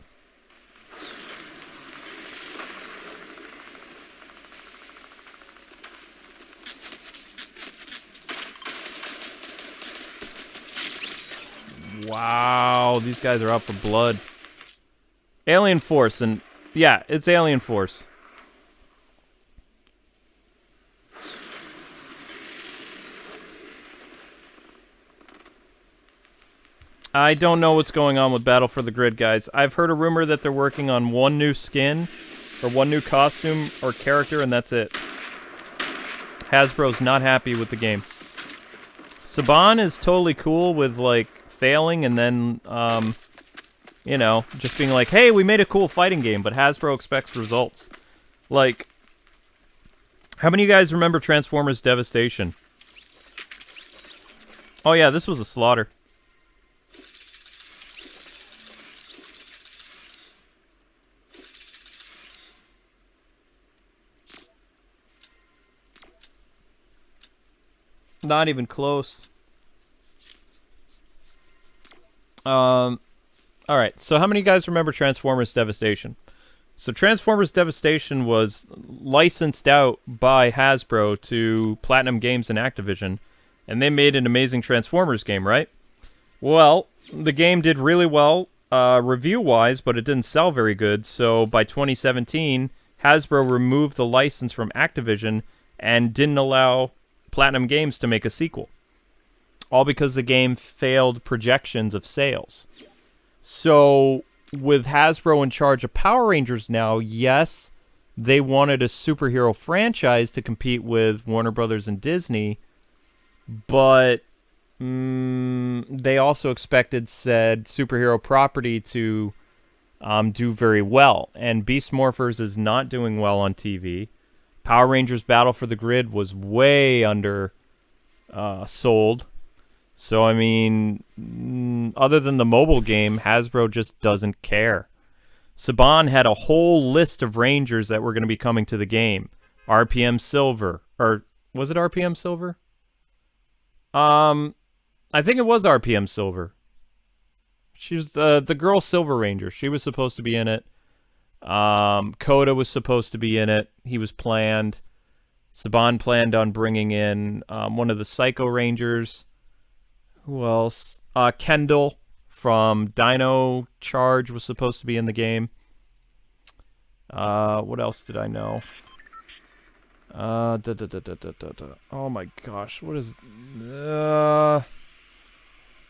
Wow, these guys are out for blood. Alien Force, and yeah, it's Alien Force. I don't know what's going on with Battle for the Grid, guys. I've heard a rumor that they're working on one new skin, or one new costume, or character, and that's it. Hasbro's not happy with the game. Saban is totally cool with, like, failing and then, you know, just being like, hey, we made a cool fighting game, but Hasbro expects results. Like, how many of you guys remember Transformers Devastation? Oh yeah, this was a slaughter. Not even close. Alright, so how many of you guys remember Transformers Devastation? So Transformers Devastation was licensed out by Hasbro to Platinum Games and Activision, and they made an amazing Transformers game, right? Well, the game did really well, review-wise, but it didn't sell very good, so by 2017, Hasbro removed the license from Activision and didn't allow Platinum Games to make a sequel. All because the game failed projections of sales. So with Hasbro in charge of Power Rangers now, yes, they wanted a superhero franchise to compete with Warner Brothers and Disney, but they also expected said superhero property to do very well. And Beast Morphers is not doing well on TV. Power Rangers Battle for the Grid was way under sold. So, I mean, other than the mobile game, Hasbro just doesn't care. Saban had a whole list of Rangers that were going to be coming to the game. RPM Silver. Or, was it RPM Silver? I think it was RPM Silver. She was the girl Silver Ranger. She was supposed to be in it. Coda was supposed to be in it. He was planned. Saban planned on bringing in one of the Psycho Rangers. Who else? Kendall from Dino Charge was supposed to be in the game. What else did I know? Oh my gosh, what is...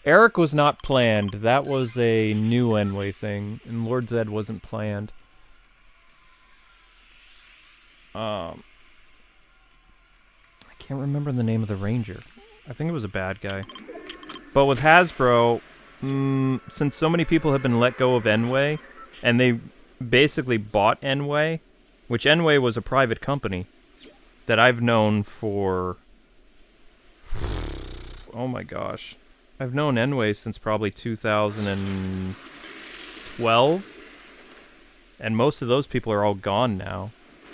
Eric was not planned. That was a new Enway thing, and Lord Zed wasn't planned. I can't remember the name of the Ranger. I think it was a bad guy. But with Hasbro, since so many people have been let go of Enway, and they basically bought Enway, which Enway was a private company that I've known for... Oh my gosh. I've known Enway since probably 2012. And most of those people are all gone now.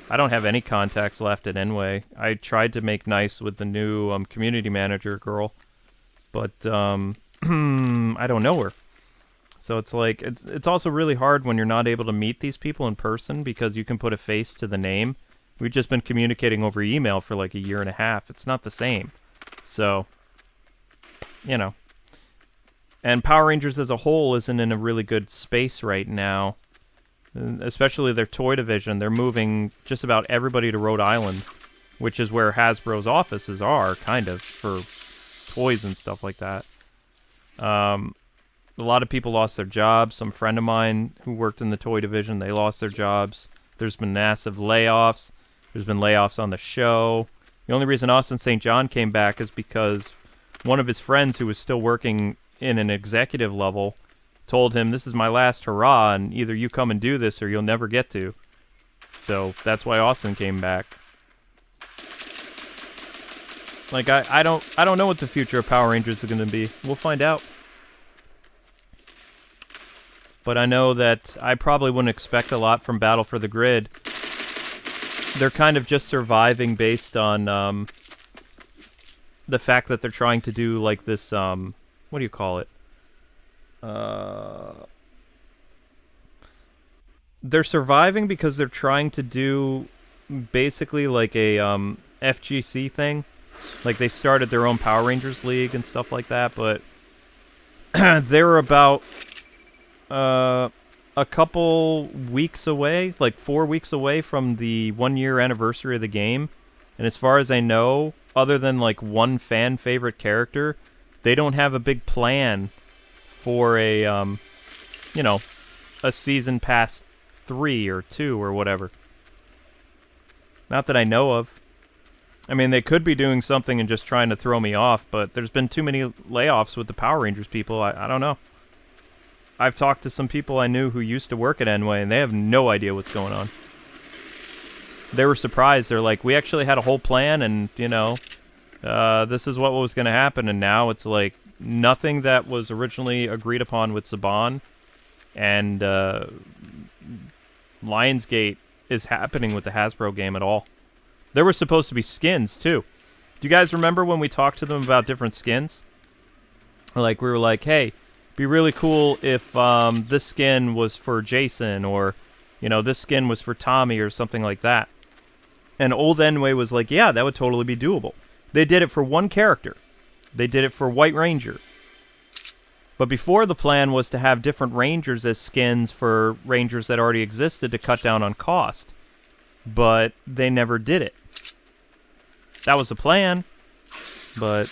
I don't have any contacts left at Enway. I tried to make nice with the new community manager girl, but I don't know her. So it's like it's also really hard when you're not able to meet these people in person because you can put a face to the name. We've just been communicating over email for like a year and a half. It's not the same. So, you know. And Power Rangers as a whole isn't in a really good space right now. Especially their toy division. They're moving just about everybody to Rhode Island, which is where Hasbro's offices are, kind of, for toys and stuff like that. A lot of people lost their jobs. Some friend of mine who worked in the toy division, they lost their jobs. There's been massive layoffs. There's been layoffs on the show. The only reason Austin St. John came back is because one of his friends who was still working in an executive level told him, this is my last hurrah, and either you come and do this or you'll never get to. So that's why Austin came back. Like, I don't know what the future of Power Rangers is going to be. We'll find out. But I know that I probably wouldn't expect a lot from Battle for the Grid. They're kind of just surviving based on the fact that they're trying to do like this, what do you call it? They're surviving because they're trying to do basically like a FGC thing. Like they started their own Power Rangers League and stuff like that, but they're about a couple weeks away, like 4 weeks away from the 1 year anniversary of the game. And as far as I know, other than like one fan favorite character, they don't have a big plan for a, a season past 3 or 2 or whatever. Not that I know of. I mean, they could be doing something and just trying to throw me off, but there's been too many layoffs with the Power Rangers people. I don't know. I've talked to some people I knew who used to work at Enway, and they have no idea what's going on. They were surprised. They're like, we actually had a whole plan, and, this is what was going to happen, and now it's like nothing that was originally agreed upon with Saban and Lionsgate is happening with the Hasbro game at all. There were supposed to be skins, too. Do you guys remember when we talked to them about different skins? Like, we were like, hey, be really cool if this skin was for Jason, or, this skin was for Tommy, or something like that. And old Enway was like, yeah, that would totally be doable. They did it for one character. They did it for White Ranger. But before, the plan was to have different Rangers as skins for Rangers that already existed to cut down on cost. But they never did it. That was the plan. But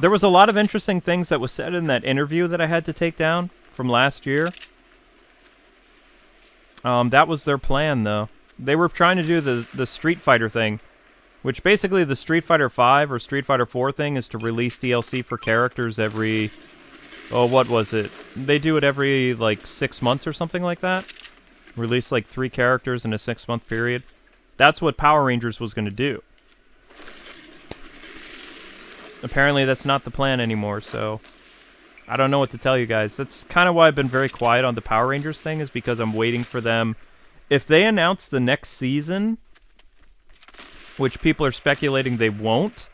there was a lot of interesting things that was said in that interview that I had to take down from last year. That was their plan, though. They were trying to do the Street Fighter thing, which basically the Street Fighter 5 or Street Fighter 4 thing is to release DLC for characters every... Oh, what was it? They do it every, like, 6 months or something like that. Release, like, 3 characters in a 6-month period. That's what Power Rangers was going to do. Apparently that's not the plan anymore, so... I don't know what to tell you guys. That's kind of why I've been very quiet on the Power Rangers thing, is because I'm waiting for them. If they announce the next season, which people are speculating they won't,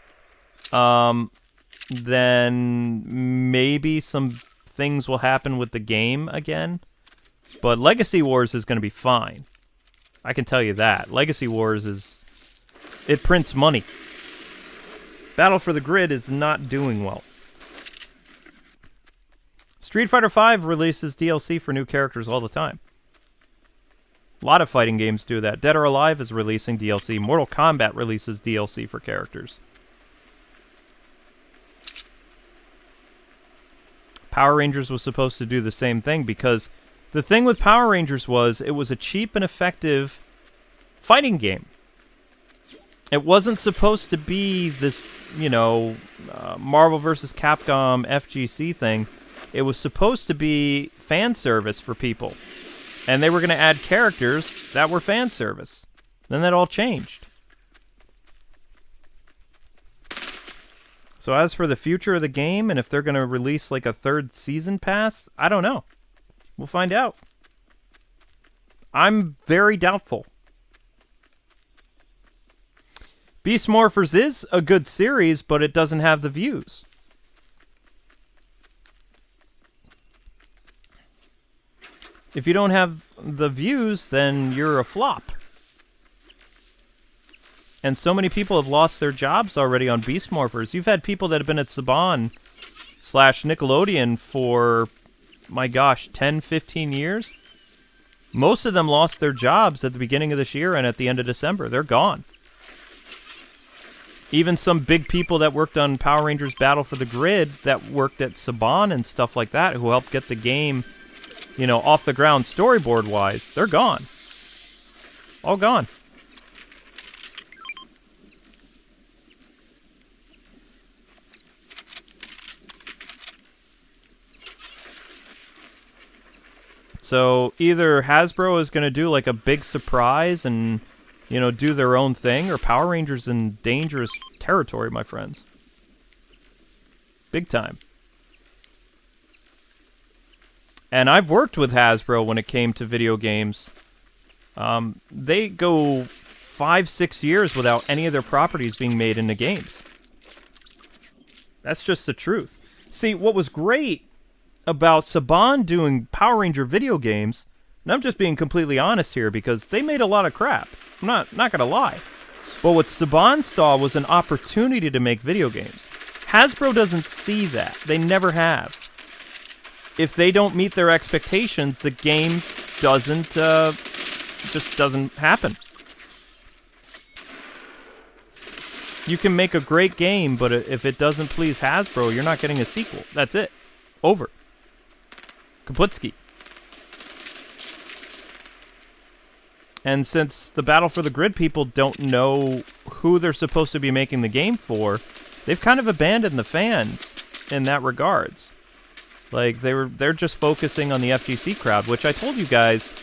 then maybe some things will happen with the game again. But Legacy Wars is going to be fine. I can tell you that. Legacy Wars is... It prints money. Battle for the Grid is not doing well. Street Fighter V releases DLC for new characters all the time. A lot of fighting games do that. Dead or Alive is releasing DLC. Mortal Kombat releases DLC for characters. Power Rangers was supposed to do the same thing, because the thing with Power Rangers was it was a cheap and effective fighting game. It wasn't supposed to be this, you know, Marvel vs. Capcom FGC thing. It was supposed to be fan service for people. And they were going to add characters that were fan service. Then that all changed. So as for the future of the game, and if they're going to release like a 3rd season pass, I don't know. We'll find out. I'm very doubtful. Beast Morphers is a good series, but it doesn't have the views. If you don't have the views, then you're a flop. And so many people have lost their jobs already on Beast Morphers. You've had people that have been at Saban / Nickelodeon for, my gosh, 10, 15 years. Most of them lost their jobs at the beginning of this year and at the end of December. They're gone. Even some big people that worked on Power Rangers Battle for the Grid that worked at Saban and stuff like that, who helped get the game, you know, off the ground storyboard-wise, they're gone. All gone. So either Hasbro is going to do like a big surprise and, you know, do their own thing, or Power Rangers in dangerous territory, my friends. Big time. And I've worked with Hasbro when it came to video games. They go 5-6 years without any of their properties being made into games. That's just the truth. See, what was great about Saban doing Power Ranger video games, and I'm just being completely honest here because they made a lot of crap. I'm not going to lie. But what Saban saw was an opportunity to make video games. Hasbro doesn't see that. They never have. If they don't meet their expectations, the game doesn't, just doesn't happen. You can make a great game, but if it doesn't please Hasbro, you're not getting a sequel. That's it. Over. Kaplitsky. And since the Battle for the Grid people don't know who they're supposed to be making the game for, they've kind of abandoned the fans in that regards. Like, they're just focusing on the FGC crowd, which I told you guys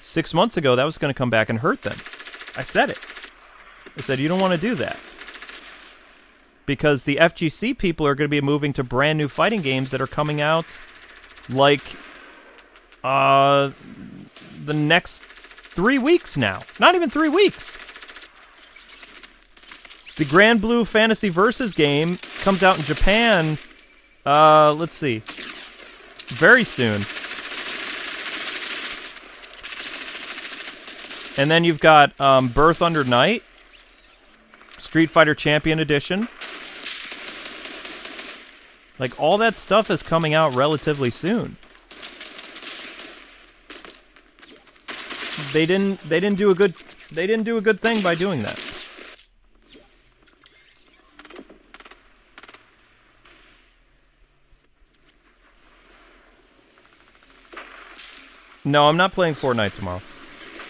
6 months ago that was going to come back and hurt them. I said it. I said, you don't want to do that. Because the FGC people are going to be moving to brand new fighting games that are coming out like the next 3 weeks now. Not even 3 weeks. The Grand Blue Fantasy Versus game comes out in Japan, let's see, very soon. And then you've got Birth Under Night, Street Fighter Champion Edition. Like, all that stuff is coming out relatively soon. They didn't do a good thing by doing that. No, I'm not playing Fortnite tomorrow.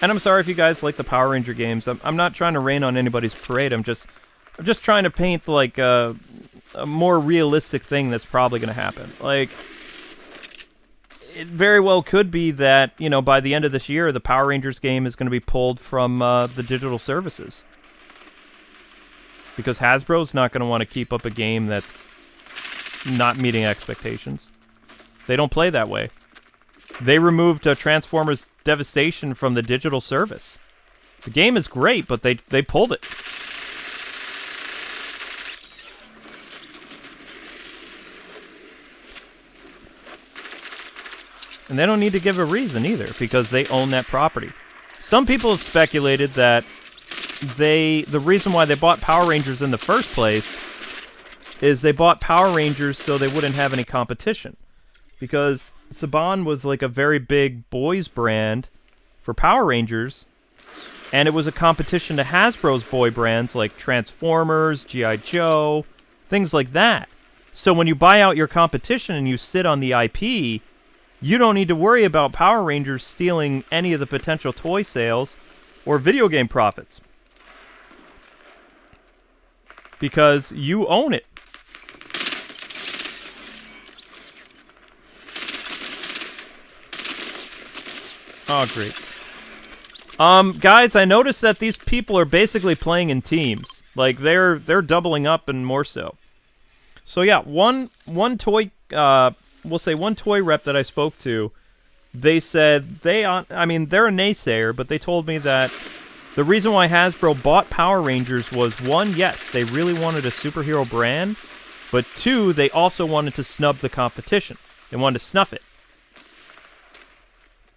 And I'm sorry if you guys like the Power Ranger games. I'm not trying to rain on anybody's parade. I'm just trying to paint like a more realistic thing that's probably going to happen. Like, it very well could be that, you know, by the end of this year, the Power Rangers game is going to be pulled from the digital services. Because Hasbro's not going to want to keep up a game that's not meeting expectations. They don't play that way. They removed Transformers Devastation from the digital service. The game is great, but they pulled it. And they don't need to give a reason either, because they own that property. Some people have speculated that the reason why they bought Power Rangers in the first place is they bought Power Rangers so they wouldn't have any competition. Because Saban was like a very big boys brand for Power Rangers, and it was a competition to Hasbro's boy brands like Transformers, G.I. Joe, things like that. So when you buy out your competition and you sit on the IP, you don't need to worry about Power Rangers stealing any of the potential toy sales or video game profits. Because you own it. Oh, great. Guys, I noticed that these people are basically playing in teams. Like, they're doubling up and more so. So yeah, one toy, we'll say one toy rep that I spoke to, they said they're a naysayer, but they told me that the reason why Hasbro bought Power Rangers was, one, yes, they really wanted a superhero brand, but two, they also wanted to snub the competition. They wanted to snuff it.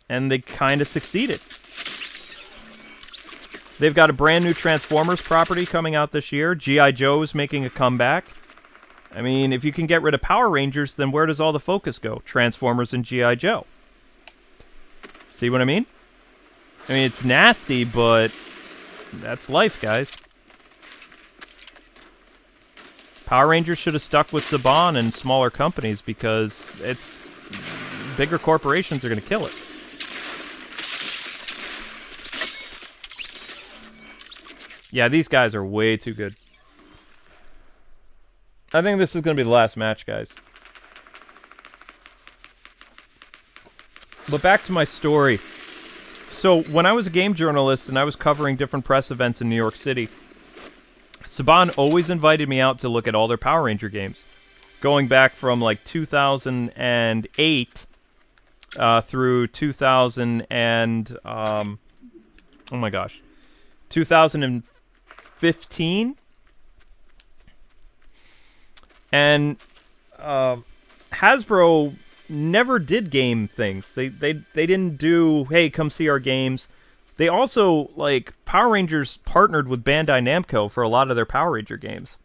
And they kind of succeeded. They've got a brand new Transformers property coming out this year. G.I. Joe's making a comeback. I mean, if you can get rid of Power Rangers, then where does all the focus go? Transformers and G.I. Joe. See what I mean? I mean, it's nasty, but that's life, guys. Power Rangers should have stuck with Saban and smaller companies because it's bigger corporations are going to kill it. Yeah, these guys are way too good. I think this is going to be the last match, guys. But back to my story. So, when I was a game journalist and I was covering different press events in New York City, Saban always invited me out to look at all their Power Ranger games. Going back from like 2008 through 2000 and... oh my gosh. 2015. And Hasbro never did game things. They didn't do, hey, come see our games. They also, like, Power Rangers partnered with Bandai Namco for a lot of their Power Ranger games.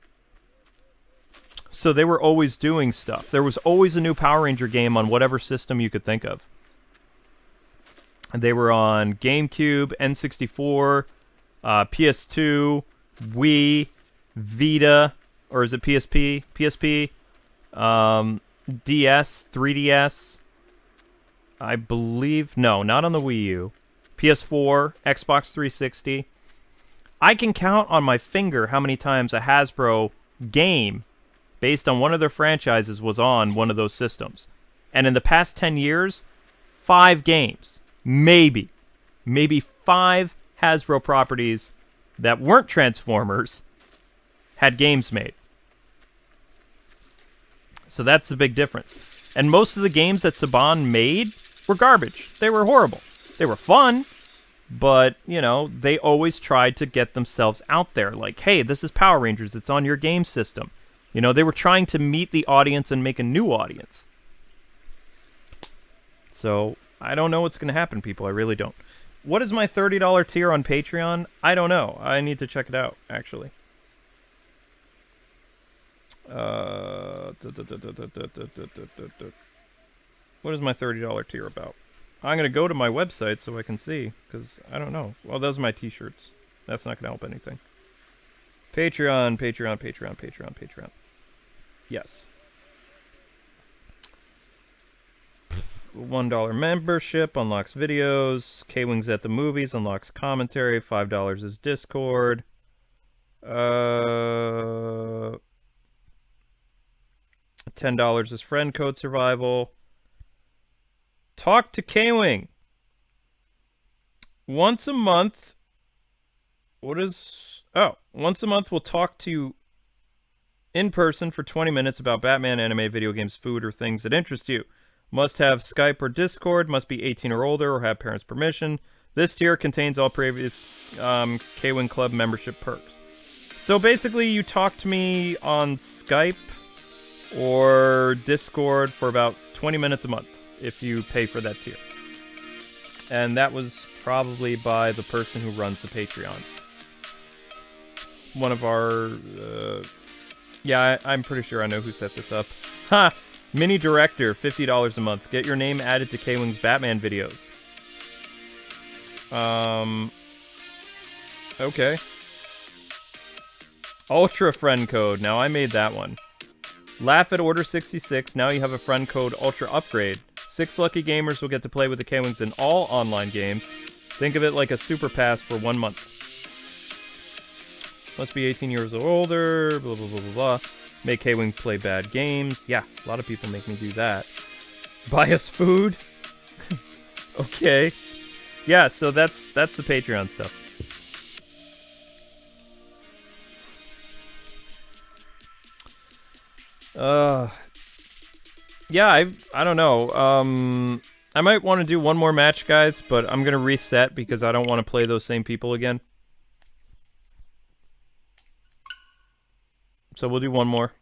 So they were always doing stuff. There was always a new Power Ranger game on whatever system you could think of. And they were on GameCube, N64, PS2, Wii, Vita, or is it PSP? PSP, DS, 3DS, I believe. No, not on the Wii U. PS4, Xbox 360. I can count on my finger how many times a Hasbro game based on one of their franchises was on one of those systems. And in the past 10 years, 5 games. Maybe 5 Hasbro properties that weren't Transformers had games made. So that's the big difference. And most of the games that Saban made were garbage. They were horrible. They were fun, but, you know, they always tried to get themselves out there. Like, hey, this is Power Rangers. It's on your game system. You know, they were trying to meet the audience and make a new audience. So, I don't know what's going to happen, people. I really don't. What is my $30 tier on Patreon? I don't know. I need to check it out, actually. What is my $30 tier about? I'm going to go to my website so I can see, because I don't know. Well, those are my t-shirts. That's not going to help anything. Patreon. Yes. $1 membership unlocks videos. K-Wings at the Movies unlocks commentary. $5 is Discord. $10 is friend code survival. Talk to K-Wing. Once a month. Once a month we'll talk to you in person for 20 minutes about Batman, anime, video games, food, or things that interest you. Must have Skype or Discord, must be 18 or older, or have parents' permission. This tier contains all previous K-Wing Club membership perks. So basically, you talk to me on Skype or Discord for about 20 minutes a month if you pay for that tier. And that was probably by the person who runs the Patreon. One of our... yeah, I'm pretty sure I know who set this up. Ha! Mini Director, $50 a month. Get your name added to K-Wing's Batman videos. Okay. Ultra Friend Code. Now, I made that one. Laugh at Order 66. Now you have a friend code Ultra Upgrade. 6 lucky gamers will get to play with the K-Wings in all online games. Think of it like a super pass for 1 month. Must be 18 years or older, blah, blah, blah, blah, blah. Make K-Wing play bad games. Yeah, a lot of people make me do that. Buy us food. Okay. Yeah, so that's the Patreon stuff. Yeah, I don't know. I might want to do one more match, guys, but I'm going to reset because I don't want to play those same people again. So we'll do one more.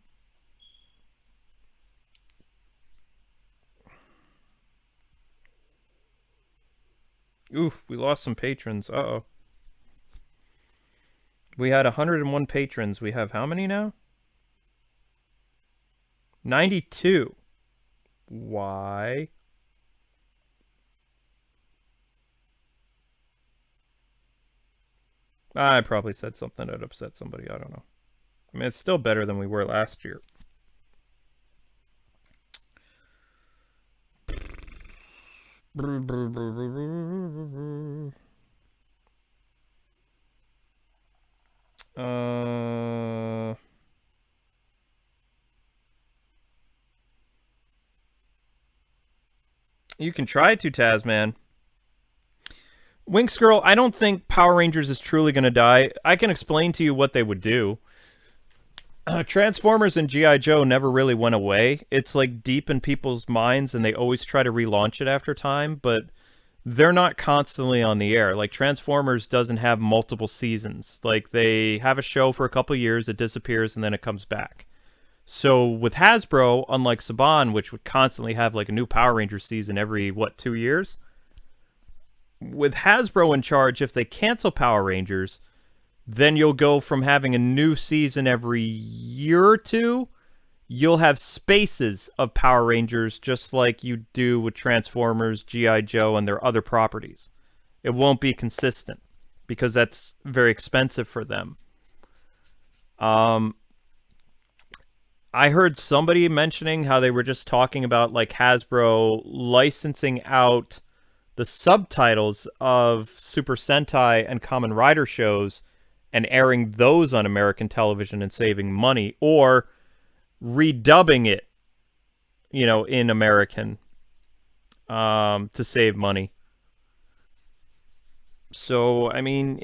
Oof, we lost some patrons. Uh-oh. We had 101 patrons. We have how many now? 92. Why? I probably said something that upset somebody. I don't know. I mean, it's still better than we were last year. You can try to, Tasman. Winx Girl, I don't think Power Rangers is truly going to die. I can explain to you what they would do. Transformers and G.I. Joe never really went away. It's like deep in people's minds and they always try to relaunch it after time, but they're not constantly on the air. Like Transformers doesn't have multiple seasons. Like they have a show for a couple years, it disappears, and then it comes back. So with Hasbro, unlike Saban, which would constantly have like a new Power Rangers season every, 2 years? With Hasbro in charge, if they cancel Power Rangers, then you'll go from having a new season every year or two. You'll have spaces of Power Rangers just like you do with Transformers, G.I. Joe, and their other properties. It won't be consistent because that's very expensive for them. I heard somebody mentioning how they were just talking about like Hasbro licensing out the subtitles of Super Sentai and Kamen Rider shows and airing those on American television and saving money, or redubbing it, you know, in American to save money. So, I mean,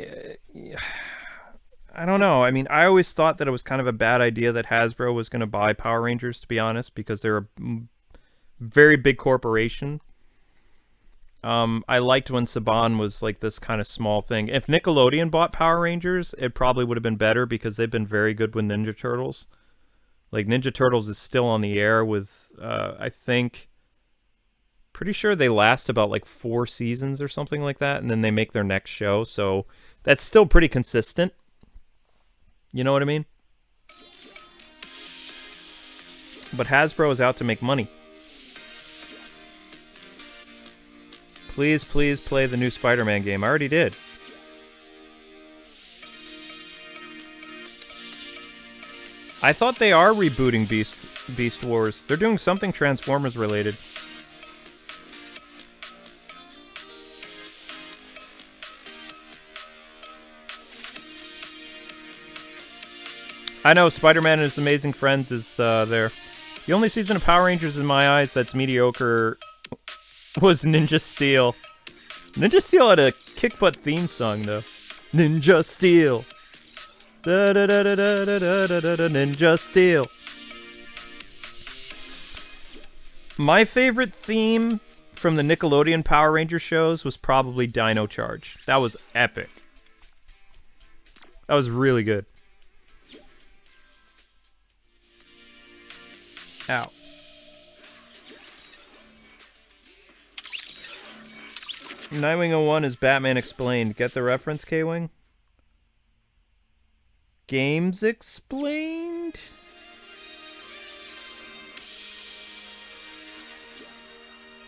I don't know. I mean, I always thought that it was kind of a bad idea that Hasbro was going to buy Power Rangers, to be honest, because they're a very big corporation. I liked when Saban was like this kind of small thing. If Nickelodeon bought Power Rangers, it probably would have been better because they've been very good with Ninja Turtles. Like Ninja Turtles is still on the air with, I think, pretty sure they last about like 4 seasons or something like that, and then they make their next show. So that's still pretty consistent. You know what I mean? But Hasbro is out to make money. Please, please play the new Spider-Man game. I already did. I thought they are rebooting Beast Wars. They're doing something Transformers related. I know Spider-Man and His Amazing Friends is there. The only season of Power Rangers in my eyes that's mediocre was Ninja Steel. Ninja Steel had a kick butt theme song though. Ninja Steel. Da da da da da da da da da Ninja Steel. My favorite theme from the Nickelodeon Power Ranger shows was probably Dino Charge. That was epic. That was really good. Ow. Nightwing 01 is Batman Explained. Get the reference, K-Wing? Games Explained?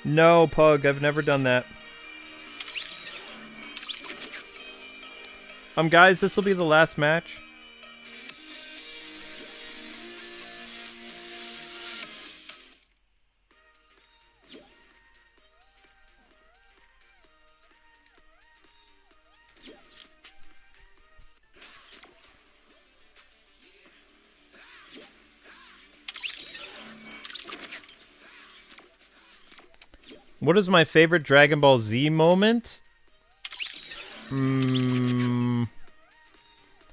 No, Pug, I've never done that. Guys, this will be the last match. What is my favorite Dragon Ball Z moment?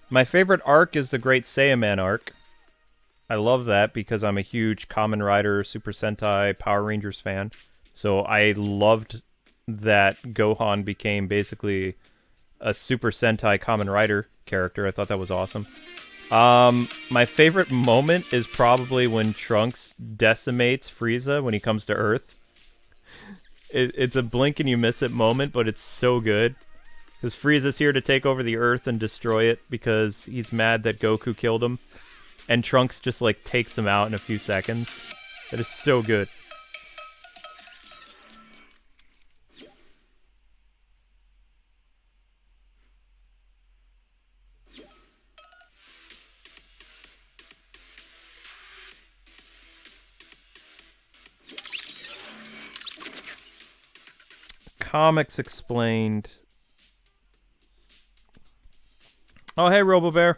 My favorite arc is the Great Saiyaman arc. I love that because I'm a huge Kamen Rider, Super Sentai, Power Rangers fan. So I loved that Gohan became basically a Super Sentai Kamen Rider character. I thought that was awesome. My favorite moment is probably when Trunks decimates Frieza when he comes to Earth. It's a blink and you miss it moment, but it's so good. Because Frieza's here to take over the Earth and destroy it because he's mad that Goku killed him. And Trunks just, like, takes him out in a few seconds. That is so good. Comics Explained. Oh, hey, RoboBear.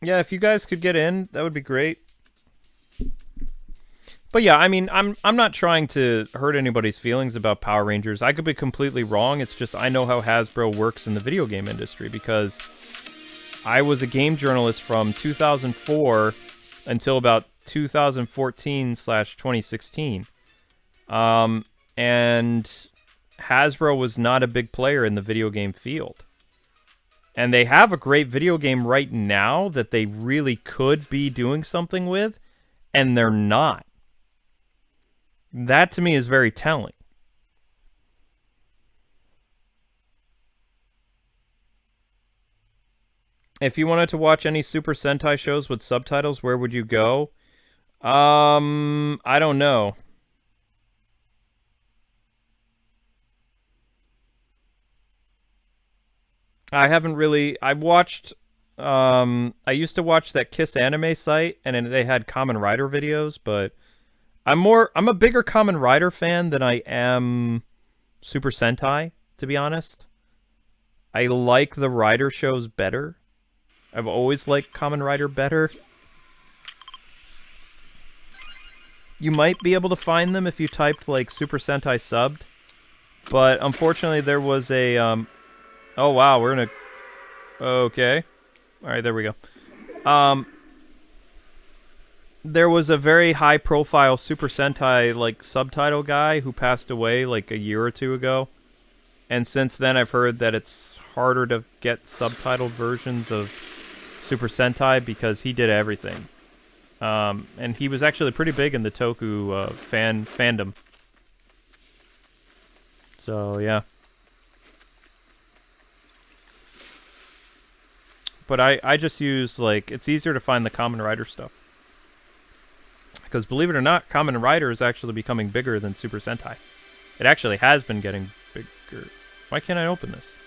Yeah, if you guys could get in, that would be great. But yeah, I mean, I'm not trying to hurt anybody's feelings about Power Rangers. I could be completely wrong. It's just I know how Hasbro works in the video game industry because I was a game journalist from 2004 until about 2014/2016. And Hasbro was not a big player in the video game field. And they have a great video game right now that they really could be doing something with, and they're not. That to me is very telling. If you wanted to watch any Super Sentai shows with subtitles, where would you go? I don't know. I haven't really... I watched... I used to watch that Kiss anime site, and they had Kamen Rider videos, but I'm a bigger Kamen Rider fan than I am Super Sentai, to be honest. I like the Rider shows better. I've always liked Kamen Rider better. You might be able to find them if you typed, like, Super Sentai subbed. But, unfortunately, there was a, Oh, wow, we're in a... Okay. Alright, there we go. There was a very high-profile Super Sentai, like, subtitle guy who passed away, like, a year or two ago. And since then, I've heard that it's harder to get subtitled versions of Super Sentai because he did everything. And he was actually pretty big in the Toku fandom. So, yeah. But I just use, like, it's easier to find the Kamen Rider stuff. Because believe it or not, Kamen Rider is actually becoming bigger than Super Sentai. It actually has been getting bigger. Why can't I open this?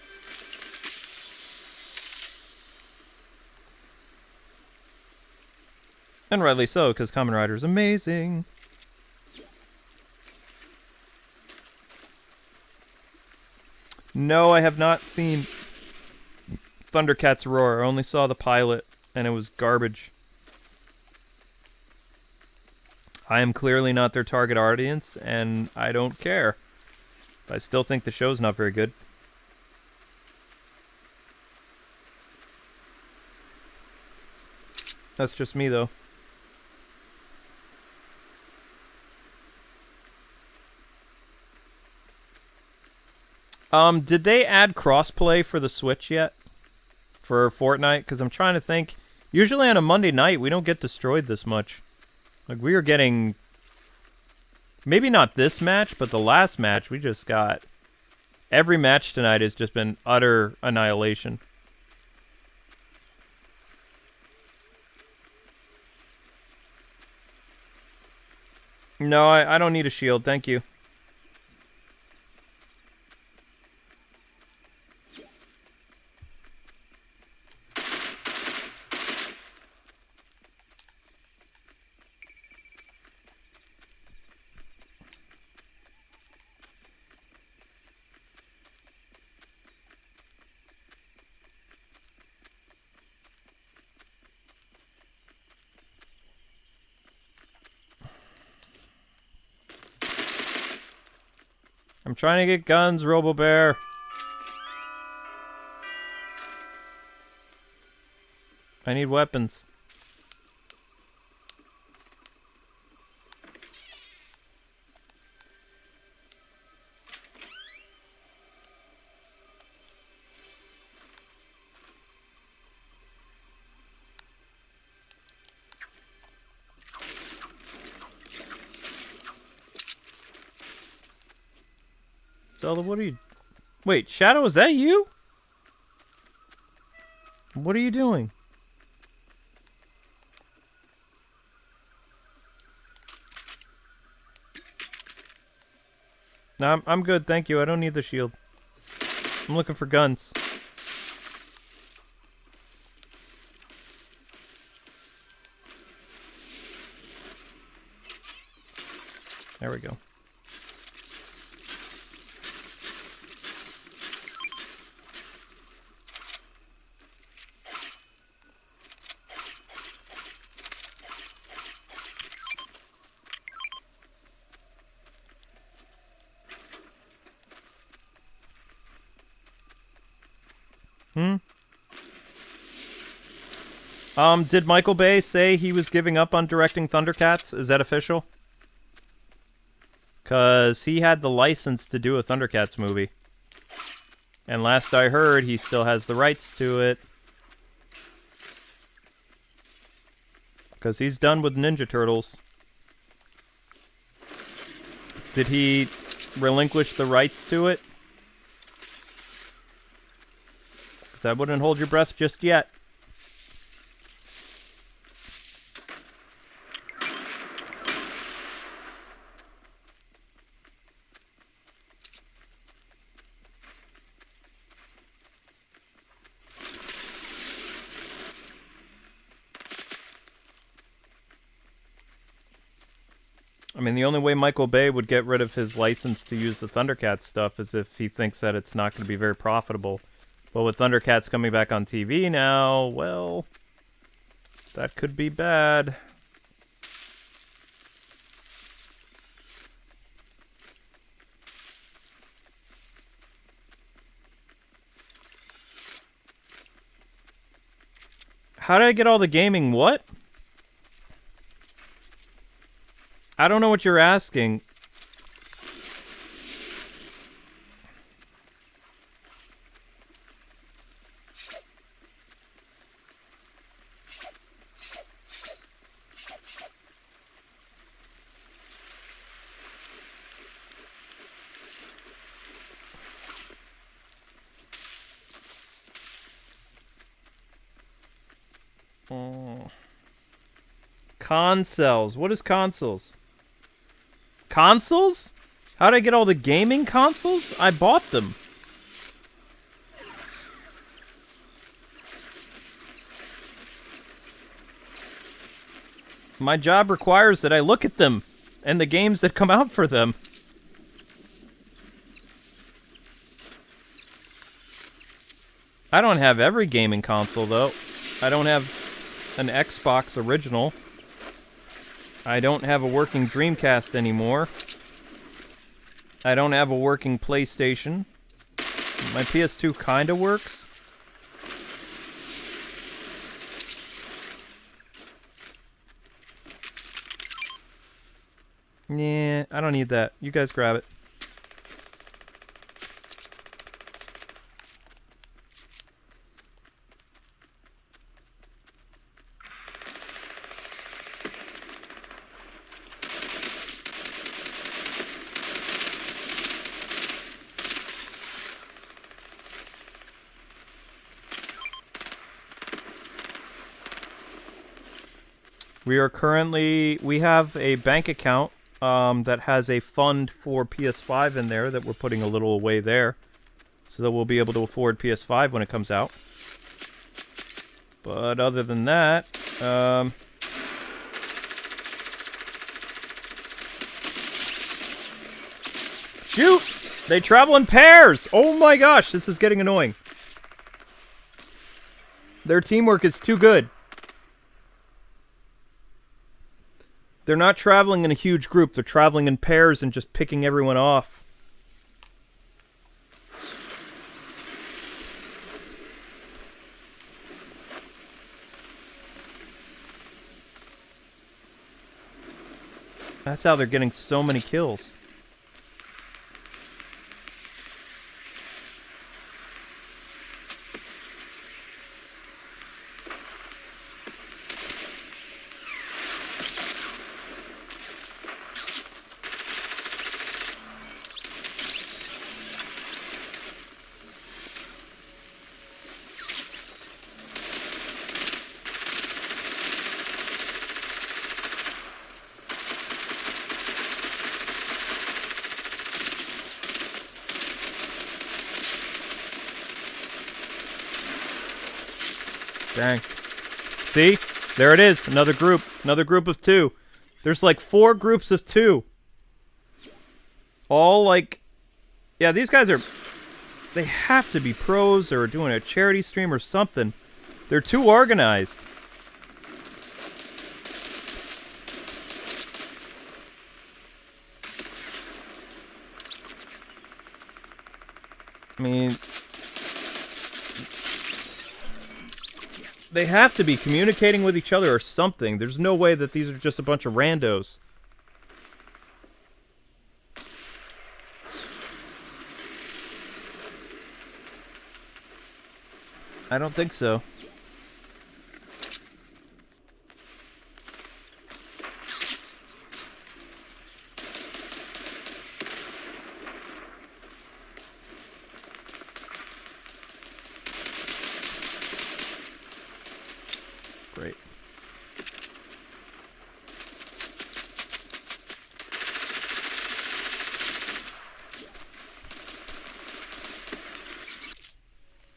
And rightly so, because Kamen Rider is amazing. No, I have not seen Thundercats Roar. I only saw the pilot, and it was garbage. I am clearly not their target audience, and I don't care. I still think the show's not very good. That's just me, though. Did they add crossplay for the Switch yet? For Fortnite? Because I'm trying to think. Usually on a Monday night, we don't get destroyed this much. Like, we are getting... Maybe not this match, but the last match, we just got... Every match tonight has just been utter annihilation. No, I don't need a shield, thank you. I'm trying to get guns, Robo-Bear. I need weapons. Zelda, what are you... Wait, Shadow, is that you? What are you doing? No, I'm good, thank you. I don't need the shield. I'm looking for guns. There we go. Did Michael Bay say he was giving up on directing Thundercats? Is that official? Because he had the license to do a Thundercats movie. And last I heard, he still has the rights to it. Because he's done with Ninja Turtles. Did he relinquish the rights to it? Because I wouldn't hold your breath just yet. I mean, the only way Michael Bay would get rid of his license to use the Thundercats stuff is if he thinks that it's not going to be very profitable. But with Thundercats coming back on TV now, well, that could be bad. How did I get all the gaming? What? I don't know what you're asking. Consoles. What is consoles? Consoles? How did I get all the gaming consoles? I bought them. My job requires that I look at them and the games that come out for them. I don't have every gaming console, though. I don't have an Xbox original. I don't have a working Dreamcast anymore. I don't have a working PlayStation. My PS2 kinda works. Yeah, I don't need that. You guys grab it. We have a bank account that has a fund for PS5 in there that we're putting a little away there, so that we'll be able to afford PS5 when it comes out. But other than that, shoot! They travel in pairs! Oh my gosh, this is getting annoying. Their teamwork is too good. They're not traveling in a huge group. They're traveling in pairs and just picking everyone off. That's how they're getting so many kills. Dang. See? There it is. Another group. Another group of 2. There's like 4 groups of 2. All like... Yeah, these guys are... They have to be pros or doing a charity stream or something. They're too organized. I mean... They have to be communicating with each other or something. There's no way that these are just a bunch of randos. I don't think so. Great.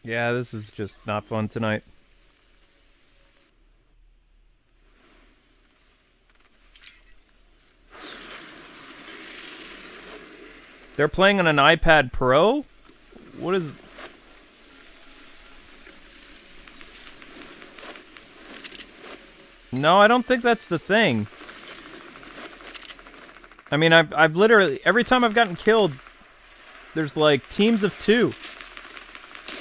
Yeah, this is just not fun tonight. They're playing on an iPad Pro? What is... No, I don't think that's the thing. I mean, I've literally... Every time I've gotten killed, there's like teams of 2.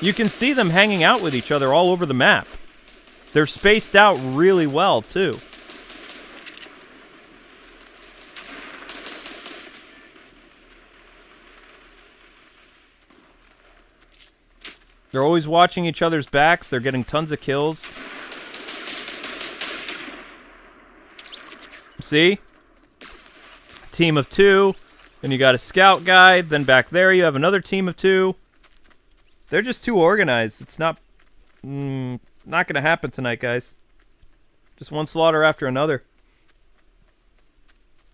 You can see them hanging out with each other all over the map. They're spaced out really well, too. They're always watching each other's backs. They're getting tons of kills. See? Team of 2. Then you got a scout guy. Then back there you have another team of 2. They're just too organized. It's not going to happen tonight, guys. Just one slaughter after another.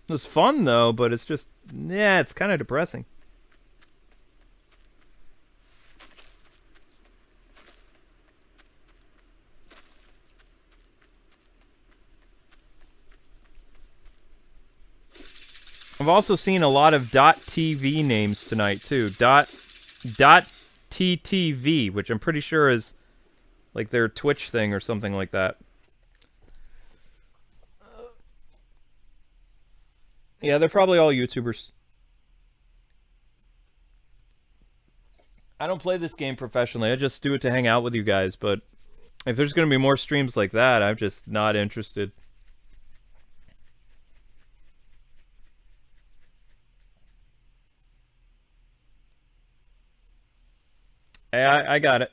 It was fun, though, but it's just... Yeah, it's kind of depressing. I've also seen a lot of .tv names tonight, too. TTV, which I'm pretty sure is like their Twitch thing or something like that. Yeah, they're probably all YouTubers. I don't play this game professionally. I just do it to hang out with you guys, but if there's going to be more streams like that, I'm just not interested. Hey, I got it.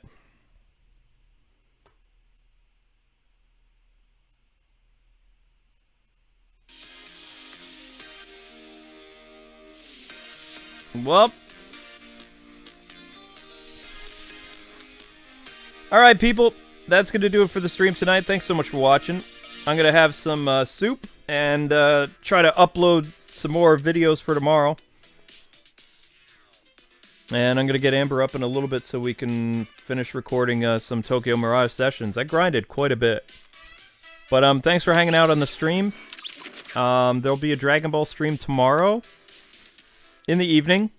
Well. Alright, people. That's going to do it for the stream tonight. Thanks so much for watching. I'm going to have some soup and try to upload some more videos for tomorrow. And I'm going to get Amber up in a little bit so we can finish recording some Tokyo Mirage sessions. I grinded quite a bit. But thanks for hanging out on the stream. There'll be a Dragon Ball stream tomorrow in the evening.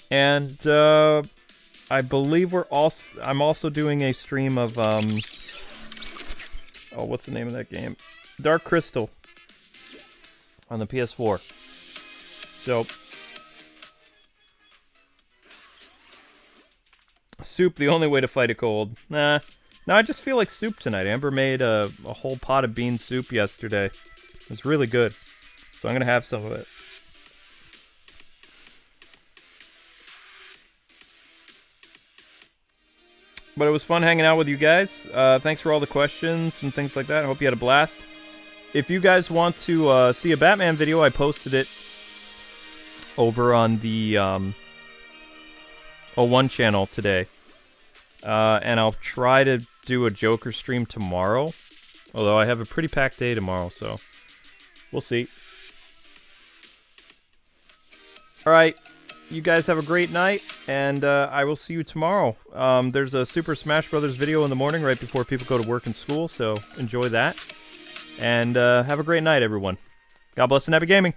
And I believe I'm also doing a stream of oh, what's the name of that game? Dark Crystal on the PS4. So soup, the only way to fight a cold. Nah. No, I just feel like soup tonight. Amber made a whole pot of bean soup yesterday. It was really good. So I'm going to have some of it. But it was fun hanging out with you guys. Thanks for all the questions and things like that. I hope you had a blast. If you guys want to see a Batman video, I posted it over on the O1 channel today. And I'll try to do a Joker stream tomorrow. Although I have a pretty packed day tomorrow, so we'll see. Alright, you guys have a great night, and I will see you tomorrow. There's a Super Smash Brothers video in the morning right before people go to work and school, so enjoy that. And have a great night, everyone. God bless and happy gaming!